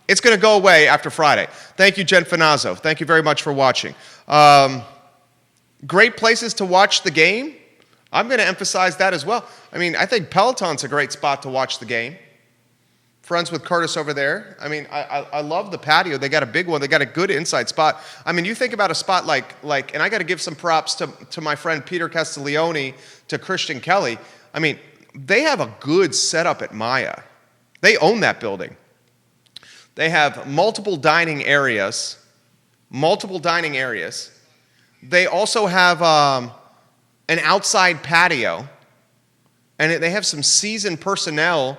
it's going to go away after Friday. Thank you, Jen Finazzo. Thank you very much for watching. Great places to watch the game. I'm going to emphasize that as well. I mean, I think Peloton's a great spot to watch the game. Friends with Curtis over there. I mean, I love the patio. They got a big one. They got a good inside spot. I mean, you think about a spot like, and I got to give some props to my friend Peter Castiglione, to Christian Kelly. I mean, they have a good setup at Maya. They own that building. They have multiple dining areas. They also have an outside patio, and they have some seasoned personnel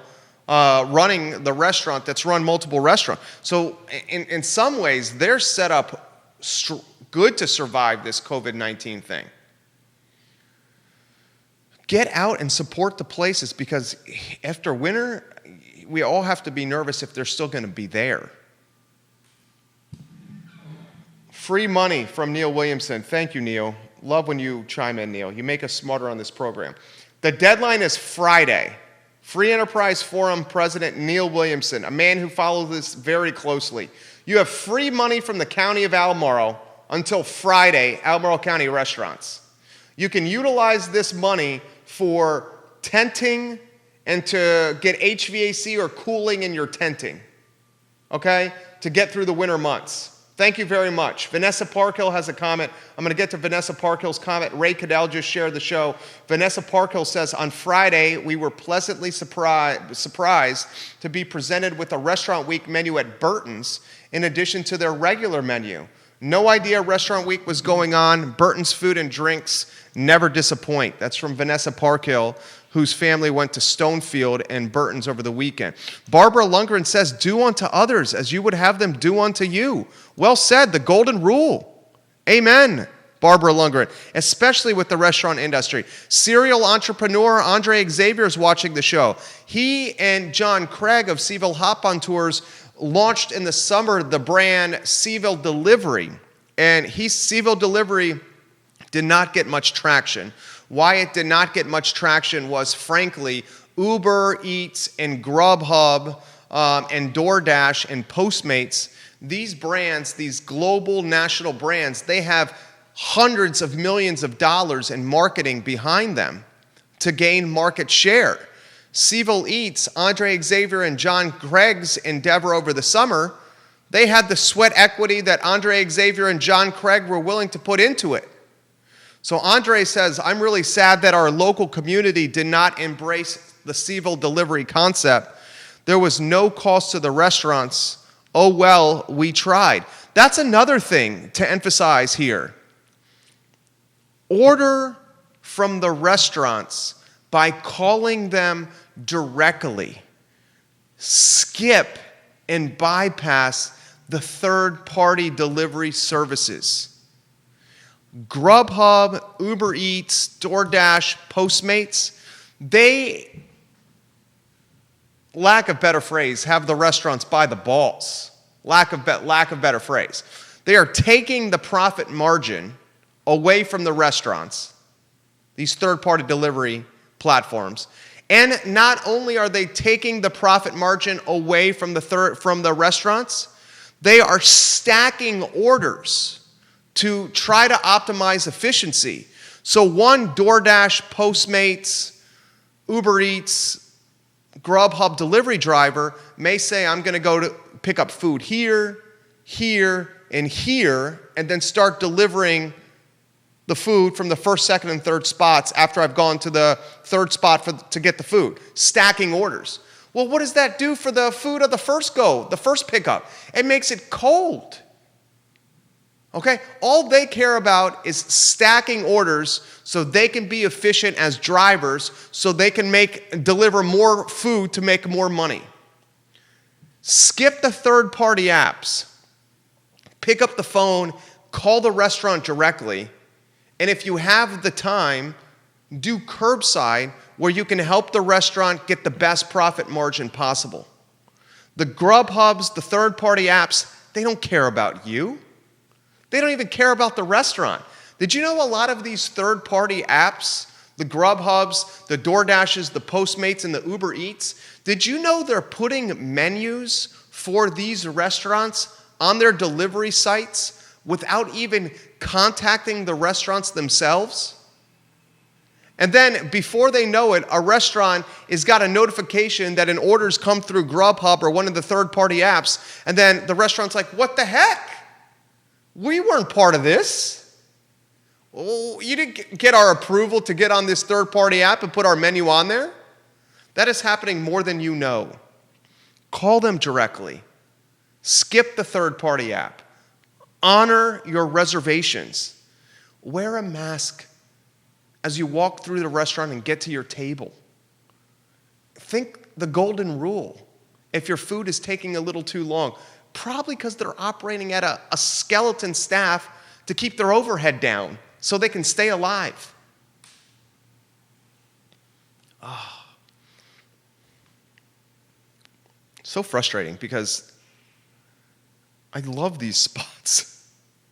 running the restaurant that's run multiple restaurants. So in some ways, they're set up good to survive this COVID-19 thing. Get out and support the places, because after winter, we all have to be nervous if they're still going to be there. Free money from Neil Williamson. Thank you, Neil. Love when you chime in, Neil. You make us smarter on this program. The deadline is Friday. Free Enterprise Forum President Neil Williamson, a man who follows this very closely. You have free money from the County of Albemarle until Friday, Albemarle County restaurants. You can utilize this money for tenting and to get HVAC or cooling in your tenting, okay, to get through the winter months. Thank you very much. Vanessa Parkhill has a comment. I'm going to get to Vanessa Parkhill's comment. Ray Cadell just shared the show. Vanessa Parkhill says, on Friday, we were pleasantly surprised to be presented with a Restaurant Week menu at Burton's in addition to their regular menu. No idea Restaurant Week was going on. Burton's food and drinks never disappoint. That's from Vanessa Parkhill, whose family went to Stonefield and Burton's over the weekend. Barbara Lundgren says, do unto others as you would have them do unto you. Well said, the golden rule. Amen, Barbara Lundgren, especially with the restaurant industry. Serial entrepreneur Andre Xavier is watching the show. He and John Craig of CVille Hop on Tours launched in the summer the brand CVille Delivery. And CVille Delivery did not get much traction. Why it did not get much traction was, frankly, Uber Eats and Grubhub and DoorDash and Postmates, these brands, these global national brands, they have hundreds of millions of dollars in marketing behind them to gain market share. CVille Eats, Andre Xavier and John Craig's endeavor over the summer, they had the sweat equity that Andre Xavier and John Craig were willing to put into it. So Andre says, I'm really sad that our local community did not embrace the CVille Delivery concept. There was no cost to the restaurants. Oh, well, we tried. That's another thing to emphasize here. Order from the restaurants by calling them directly. Skip and bypass the third-party delivery services. Grubhub, Uber Eats, DoorDash, Postmates, they, lack of better phrase, have the restaurants by the balls. Lack of better phrase. They are taking the profit margin away from the restaurants, these third-party delivery platforms. And not only are they taking the profit margin away from the restaurants, they are stacking orders to try to optimize efficiency. So one DoorDash, Postmates, Uber Eats, Grubhub delivery driver may say, I'm going to go to pick up food here, here, and here, and then start delivering the food from the first, second, and third spots after I've gone to the third spot to get the food. Stacking orders. Well, what does that do for the food of the first pickup? It makes it cold. Okay? All they care about is stacking orders so they can be efficient as drivers, so they can deliver more food to make more money. Skip the third-party apps. Pick up the phone, call the restaurant directly, and if you have the time, do curbside where you can help the restaurant get the best profit margin possible. The Grubhubs, the third-party apps, they don't care about you. They don't even care about the restaurant. Did you know a lot of these third-party apps, the Grubhubs, the DoorDashes, the Postmates, and the Uber Eats, did you know they're putting menus for these restaurants on their delivery sites without even contacting the restaurants themselves? And then before they know it, a restaurant has got a notification that an order's come through Grubhub or one of the third-party apps, and then the restaurant's like, what the heck? We weren't part of this. Oh, you didn't get our approval to get on this third-party app and put our menu on there? That is happening more than you know. Call them directly. Skip the third-party app. Honor your reservations. Wear a mask as you walk through the restaurant and get to your table. Think the golden rule. If your food is taking a little too long, probably because they're operating at a skeleton staff to keep their overhead down so they can stay alive. Oh. So frustrating because I love these spots.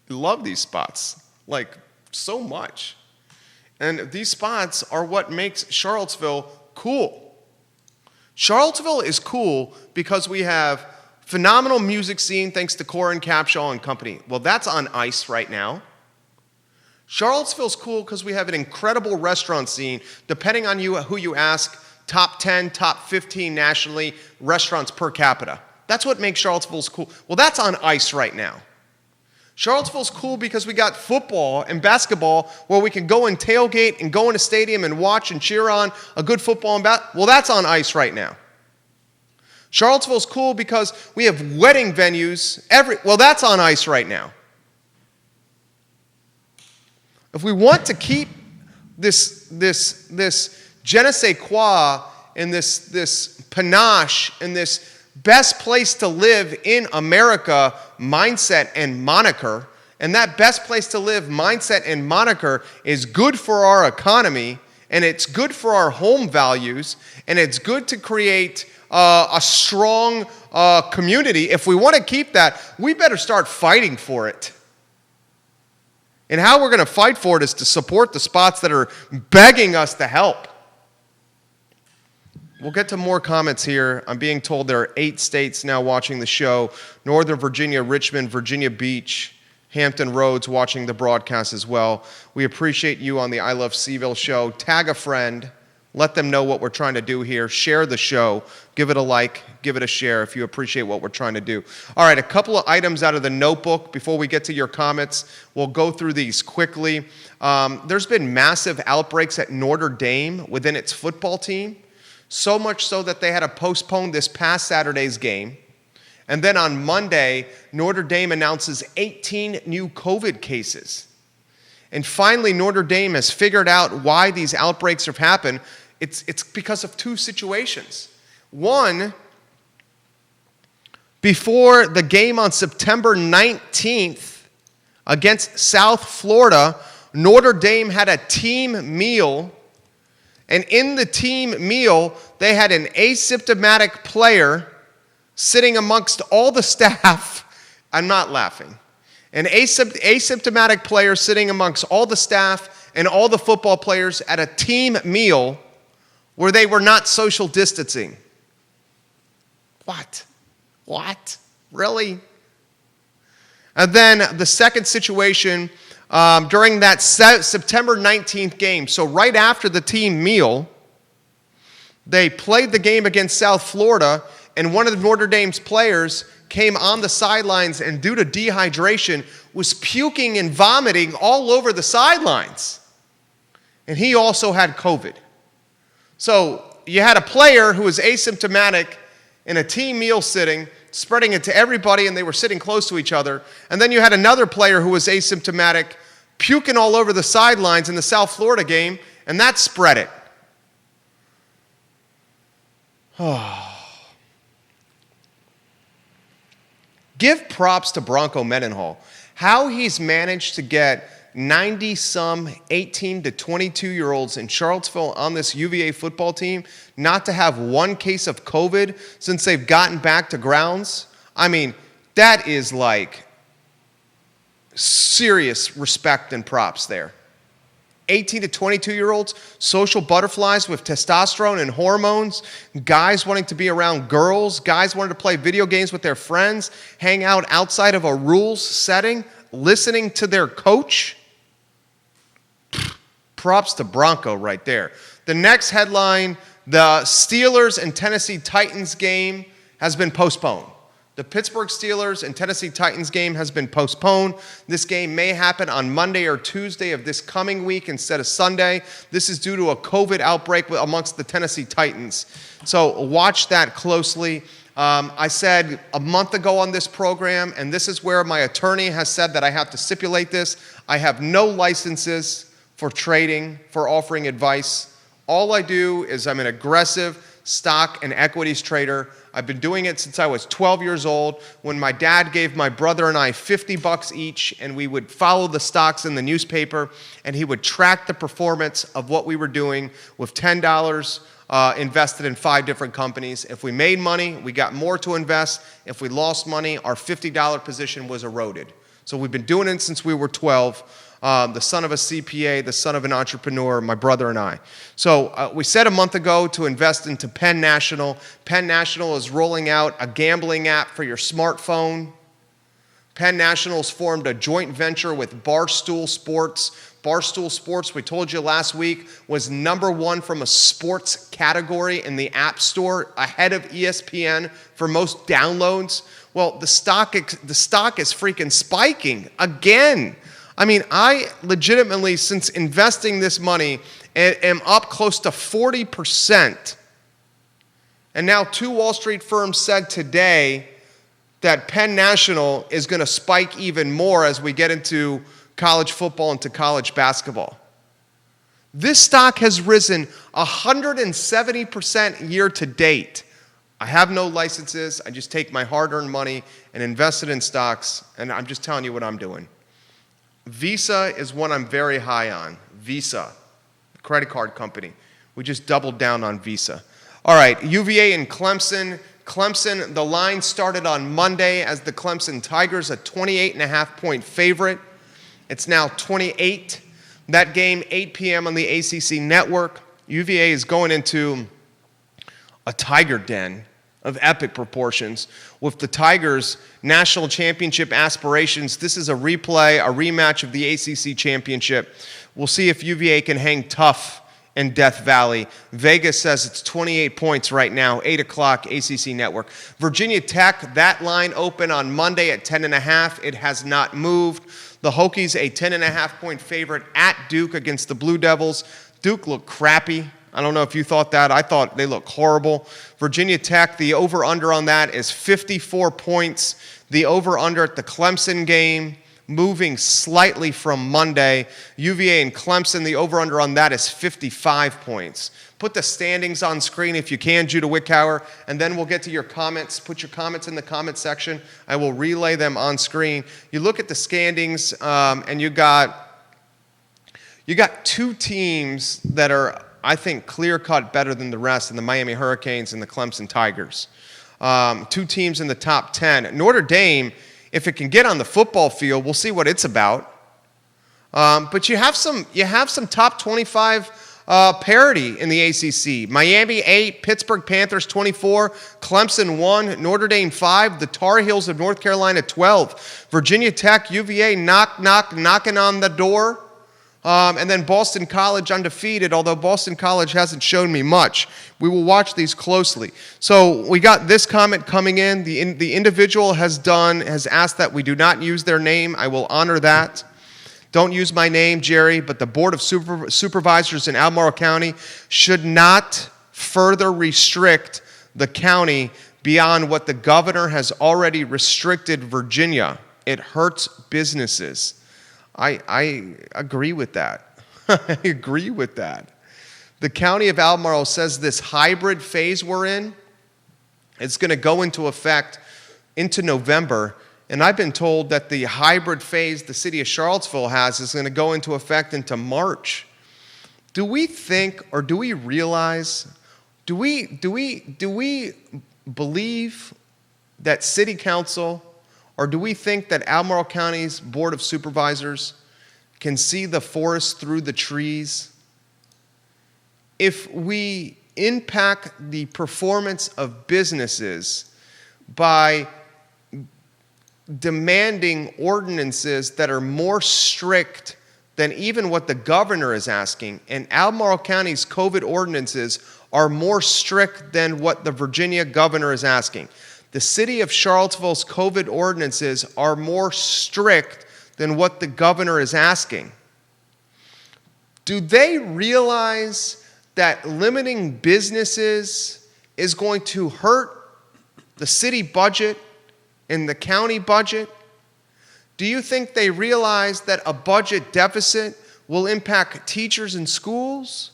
I love these spots, like so much. And these spots are what makes Charlottesville cool. Charlottesville is cool because we have phenomenal music scene thanks to Corin Capshaw and company. Well, that's on ice right now. Charlottesville's cool because we have an incredible restaurant scene. Depending on who you ask, top 10, top 15 nationally, restaurants per capita. That's what makes Charlottesville cool. Well, that's on ice right now. Charlottesville's cool because we got football and basketball where we can go and tailgate and go in a stadium and watch and cheer on a good football and well, that's on ice right now. Charlottesville's cool because we have wedding venues well, that's on ice right now. If we want to keep this je ne sais quoi and this panache and this best place to live in America mindset and moniker, and that best place to live mindset and moniker is good for our economy, and it's good for our home values, and it's good to create a strong community. If we want to keep that, we better start fighting for it. And how we're going to fight for it is to support the spots that are begging us to help. We'll get to more comments here. I'm being told there are 8 states now watching the show. Northern Virginia, Richmond, Virginia Beach, Hampton Roads watching the broadcast as well. We appreciate you on the I Love CVille show. Tag a friend. Let them know what we're trying to do here. Share the show. Give it a like. Give it a share if you appreciate what we're trying to do. All right, a couple of items out of the notebook before we get to your comments. We'll go through these quickly. There's been massive outbreaks at Notre Dame within its football team. So much so that they had to postpone this past Saturday's game. And then on Monday, Notre Dame announces 18 new COVID cases. And finally, Notre Dame has figured out why these outbreaks have happened. It's because of 2 situations. One, before the game on September 19th against South Florida, Notre Dame had a team meal. And in the team meal, they had an asymptomatic player sitting amongst all the staff. I'm not laughing. An asymptomatic player sitting amongst all the staff and all the football players at a team meal where they were not social distancing. What? Really? And then the second situation, during that September 19th game, so right after the team meal, they played the game against South Florida, and one of the Notre Dame's players came on the sidelines and due to dehydration was puking and vomiting all over the sidelines. And he also had COVID. So you had a player who was asymptomatic in a team meal sitting, spreading it to everybody, and they were sitting close to each other. And then you had another player who was asymptomatic, puking all over the sidelines in the South Florida game, and that spread it. Give props to Bronco Mendenhall. How he's managed to get 90-some 18 to 22-year-olds in Charlottesville on this UVA football team not to have one case of COVID since they've gotten back to grounds. I mean, that is like serious respect and props there. 18 to 22-year-olds, social butterflies with testosterone and hormones, guys wanting to be around girls, guys wanting to play video games with their friends, hang out outside of a rules setting, listening to their coach. Props to Bronco right there. The next headline, the Steelers and Tennessee Titans game has been postponed. The Pittsburgh Steelers and Tennessee Titans game has been postponed. This game may happen on Monday or Tuesday of this coming week instead of Sunday. This is due to a COVID outbreak amongst the Tennessee Titans. So watch that closely. I said a month ago on this program, and this is where my attorney has said that I have to stipulate this. I have no licenses for trading, for offering advice. All I do is I'm an aggressive stock and equities trader. I've been doing it since I was 12 years old when my dad gave my brother and I $50 each, and we would follow the stocks in the newspaper, and he would track the performance of what we were doing with $10 invested in 5 different companies. If we made money, we got more to invest. If we lost money, our $50 position was eroded. So we've been doing it since we were 12. The son of a CPA, the son of an entrepreneur, my brother and I. So we said a month ago to invest into Penn National. Penn National is rolling out a gambling app for your smartphone. Penn National has formed a joint venture with Barstool Sports. Barstool Sports, we told you last week, was #1 from a sports category in the App Store, ahead of ESPN for most downloads. Well, the stock is freaking spiking again. I mean, I legitimately, since investing this money, am up close to 40%. And now 2 Wall Street firms said today that Penn National is going to spike even more as we get into college football and to college basketball. This stock has risen 170% year to date. I have no licenses. I just take my hard-earned money and invest it in stocks, and I'm just telling you what I'm doing. Visa is one I'm very high on. Visa, credit card company. We just doubled down on Visa. All right, UVA and Clemson. Clemson, the line started on Monday as the Clemson Tigers, a 28.5-point favorite. It's now 28. That game, 8 p.m. on the ACC Network. UVA is going into a Tiger den of epic proportions with the Tigers' national championship aspirations. This is a replay, a rematch of the ACC championship. We'll see if UVA can hang tough in Death Valley. Vegas says it's 28 points right now, 8 o'clock, ACC Network. Virginia Tech, that line opened on Monday at 10.5. It has not moved. The Hokies, a 10.5-point favorite at Duke against the Blue Devils. Duke looked crappy. I don't know if you thought that. I thought they looked horrible. Virginia Tech, the over-under on that is 54 points. The over-under at the Clemson game, moving slightly from Monday. UVA and Clemson, the over-under on that is 55 points. Put the standings on screen if you can, Judah Wickhauer, and then we'll get to your comments. Put your comments in the comment section. I will relay them on screen. You look at the standings, and you got 2 teams that are, I think, clear-cut better than the rest, in the Miami Hurricanes and the Clemson Tigers. 2 teams in the top 10. Notre Dame, if it can get on the football field, we'll see what it's about. But you have some top 25 parity in the ACC. Miami 8, Pittsburgh Panthers 24, Clemson 1, Notre Dame 5, the Tar Heels of North Carolina 12, Virginia Tech, UVA knocking on the door. And then Boston College undefeated, although Boston College hasn't shown me much. We will watch these closely. So we got this comment coming in. The individual has asked that we do not use their name. I will honor that. Don't use my name, Jerry, but the Board of Supervisors in Albemarle County should not further restrict the county beyond what the governor has already restricted Virginia. It hurts businesses. I agree with that. I agree with that. The county of Albemarle says this hybrid phase we're in, it's going to go into effect into November. And I've been told that the hybrid phase the city of Charlottesville has is going to go into effect into March. Do we think, or do we realize, do we believe that city council, or do we think that Albemarle County's Board of Supervisors can see the forest through the trees? If we impact the performance of businesses by demanding ordinances that are more strict than even what the governor is asking, and Albemarle County's COVID ordinances are more strict than what the Virginia governor is asking. The city of Charlottesville's COVID ordinances are more strict than what the governor is asking. Do they realize that limiting businesses is going to hurt the city budget and the county budget? Do you think they realize that a budget deficit will impact teachers in schools?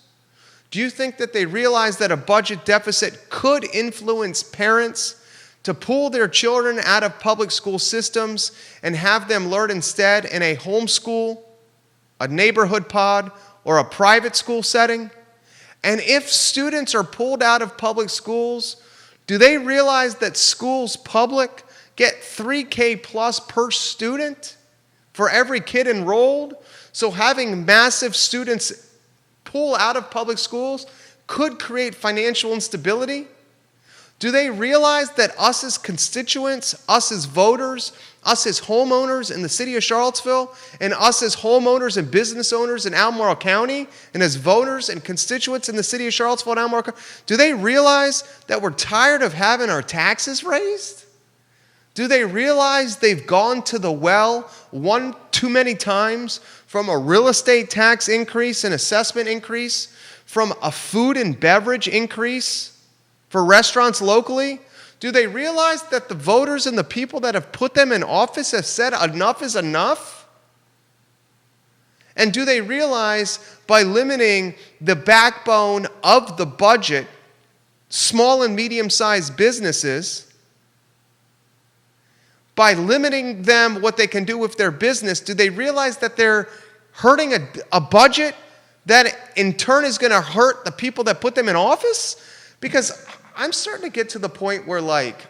Do you think that they realize that a budget deficit could influence parents to pull their children out of public school systems and have them learn instead in a homeschool, a neighborhood pod, or a private school setting? And if students are pulled out of public schools, do they realize that schools public get $3,000 plus per student for every kid enrolled? So having massive students pull out of public schools could create financial instability? Do they realize that us as constituents, us as voters, us as homeowners in the city of Charlottesville, and us as homeowners and business owners in Albemarle County, and as voters and constituents in the city of Charlottesville and Albemarle County, do they realize that we're tired of having our taxes raised? Do they realize they've gone to the well one too many times from a real estate tax increase, an assessment increase, from a food and beverage increase for restaurants locally? Do they realize that the voters and the people that have put them in office have said enough is enough? And do they realize by limiting the backbone of the budget, small and medium-sized businesses, by limiting them what they can do with their business, do they realize that they're hurting a budget that in turn is going to hurt the people that put them in office? Because I'm starting to get to the point where, like,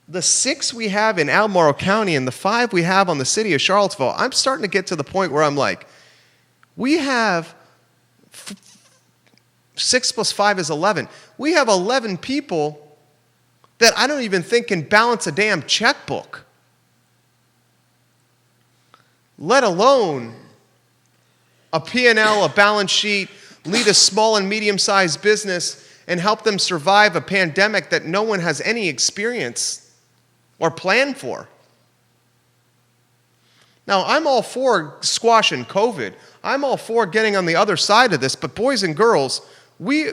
the 6 we have in Albemarle County and the 5 we have on the city of Charlottesville, I'm starting to get to the point where I'm like, we have 6 plus 5 is 11. We have 11 people that I don't even think can balance a damn checkbook, let alone a P&L, a balance sheet, lead a small and medium-sized business, and help them survive a pandemic that no one has any experience or plan for. Now, I'm all for squashing COVID. I'm all for getting on the other side of this, but boys and girls, we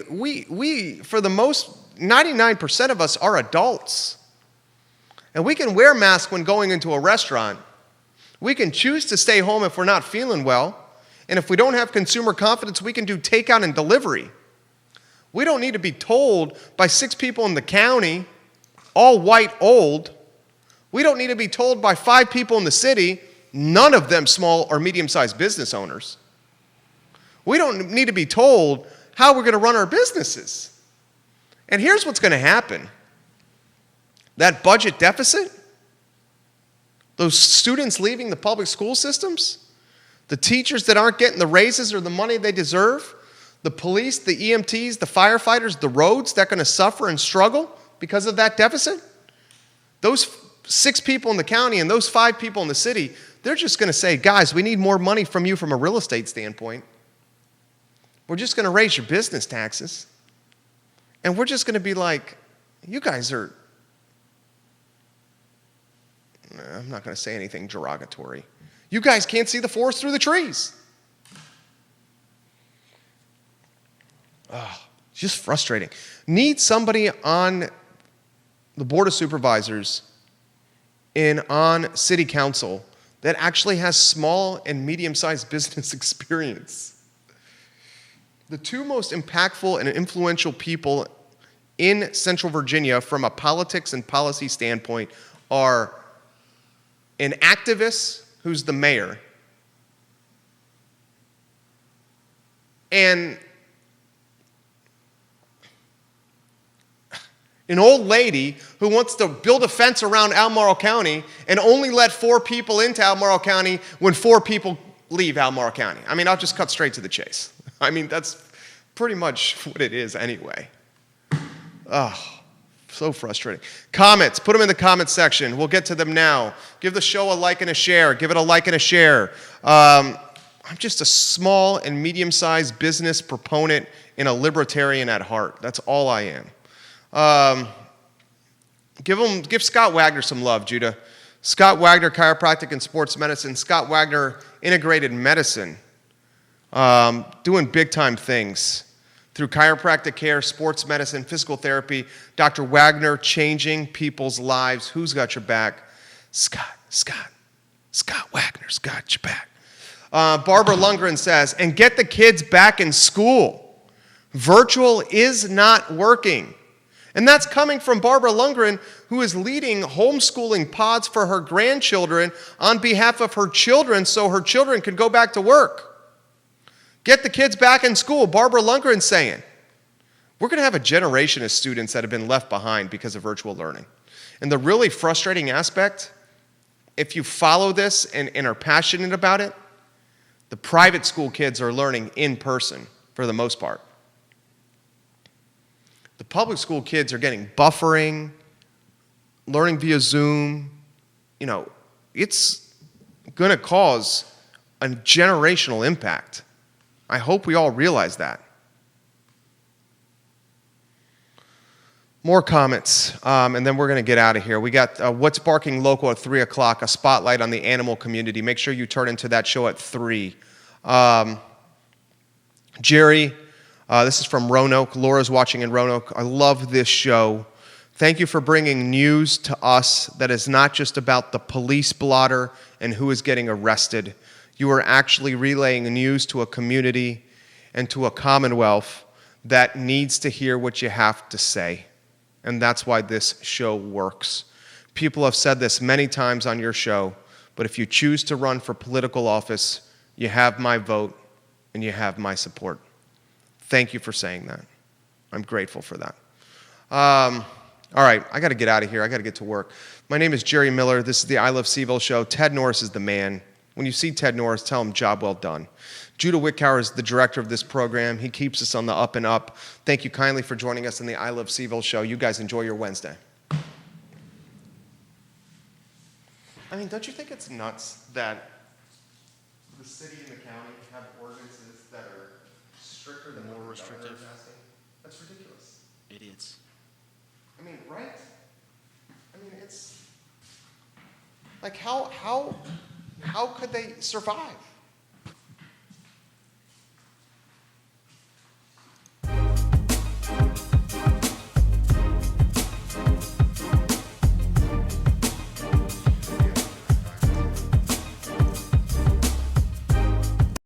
for the most, 99% of us are adults. And we can wear masks when going into a restaurant. We can choose to stay home if we're not feeling well. And if we don't have consumer confidence, we can do takeout and delivery. We don't need to be told by 6 people in the county, all white, old. We don't need to be told by 5 people in the city, none of them small or medium-sized business owners. We don't need to be told how we're going to run our businesses. And here's what's going to happen. That budget deficit, those students leaving the public school systems, the teachers that aren't getting the raises or the money they deserve, the police, the EMTs, the firefighters, the roads that are going to suffer and struggle because of that deficit, those 6 people in the county and those 5 people in the city, they're just going to say, guys, we need more money from you from a real estate standpoint. We're just going to raise your business taxes. And we're just going to be like, you guys are, I'm not going to say anything derogatory. You guys can't see the forest through the trees. Just frustrating. Need somebody on the Board of Supervisors and on City Council that actually has small and medium-sized business experience. The 2 most impactful and influential people in Central Virginia from a politics and policy standpoint are an activist who's the mayor and an old lady who wants to build a fence around Albemarle County and only let 4 people into Albemarle County when 4 people leave Albemarle County. I mean, I'll just cut straight to the chase. I mean, that's pretty much what it is anyway. Oh, so frustrating. Comments, put them in the comments section. We'll get to them now. Give the show a like and a share. Give it a like and a share. I'm just a small and medium-sized business proponent and a libertarian at heart. That's all I am. Give Scott Wagner some love, Judah. Scott Wagner, Chiropractic and Sports Medicine. Scott Wagner, Integrated Medicine. Doing big-time things through chiropractic care, sports medicine, physical therapy. Dr. Wagner changing people's lives. Who's got your back? Scott Wagner's got your back. Barbara Lundgren says, and get the kids back in school. Virtual is not working. And that's coming from Barbara Lundgren, who is leading homeschooling pods for her grandchildren on behalf of her children so her children can go back to work. Get the kids back in school. Barbara Lundgren's saying, we're going to have a generation of students that have been left behind because of virtual learning. And the really frustrating aspect, if you follow this and are passionate about it, the private school kids are learning in person for the most part. The public school kids are getting buffering, learning via Zoom, it's going to cause a generational impact. I hope we all realize that. More comments, and then we're going to get out of here. We got What's Barking Local at 3 o'clock, a spotlight on the animal community. Make sure you turn into that show at 3. Jerry, this is from Roanoke. Laura's watching in Roanoke. I love this show. Thank you for bringing news to us that is not just about the police blotter and who is getting arrested. You are actually relaying news to a community and to a commonwealth that needs to hear what you have to say. And that's why this show works. People have said this many times on your show, but if you choose to run for political office, you have my vote and you have my support. Thank you for saying that. I'm grateful for that. All right, I got to get out of here. I got to get to work. My name is Jerry Miller. This is the I Love CVille Show. Ted Norris is the man. When you see Ted Norris, tell him job well done. Judah Wickower is the director of this program. He keeps us on the up and up. Thank you kindly for joining us on the I Love CVille Show. You guys enjoy your Wednesday. I mean, don't you think it's nuts that the city and the county have ordinances that are stricter than more restrictive testing? That's ridiculous. Idiots. I mean, right? I mean, it's like how could they survive?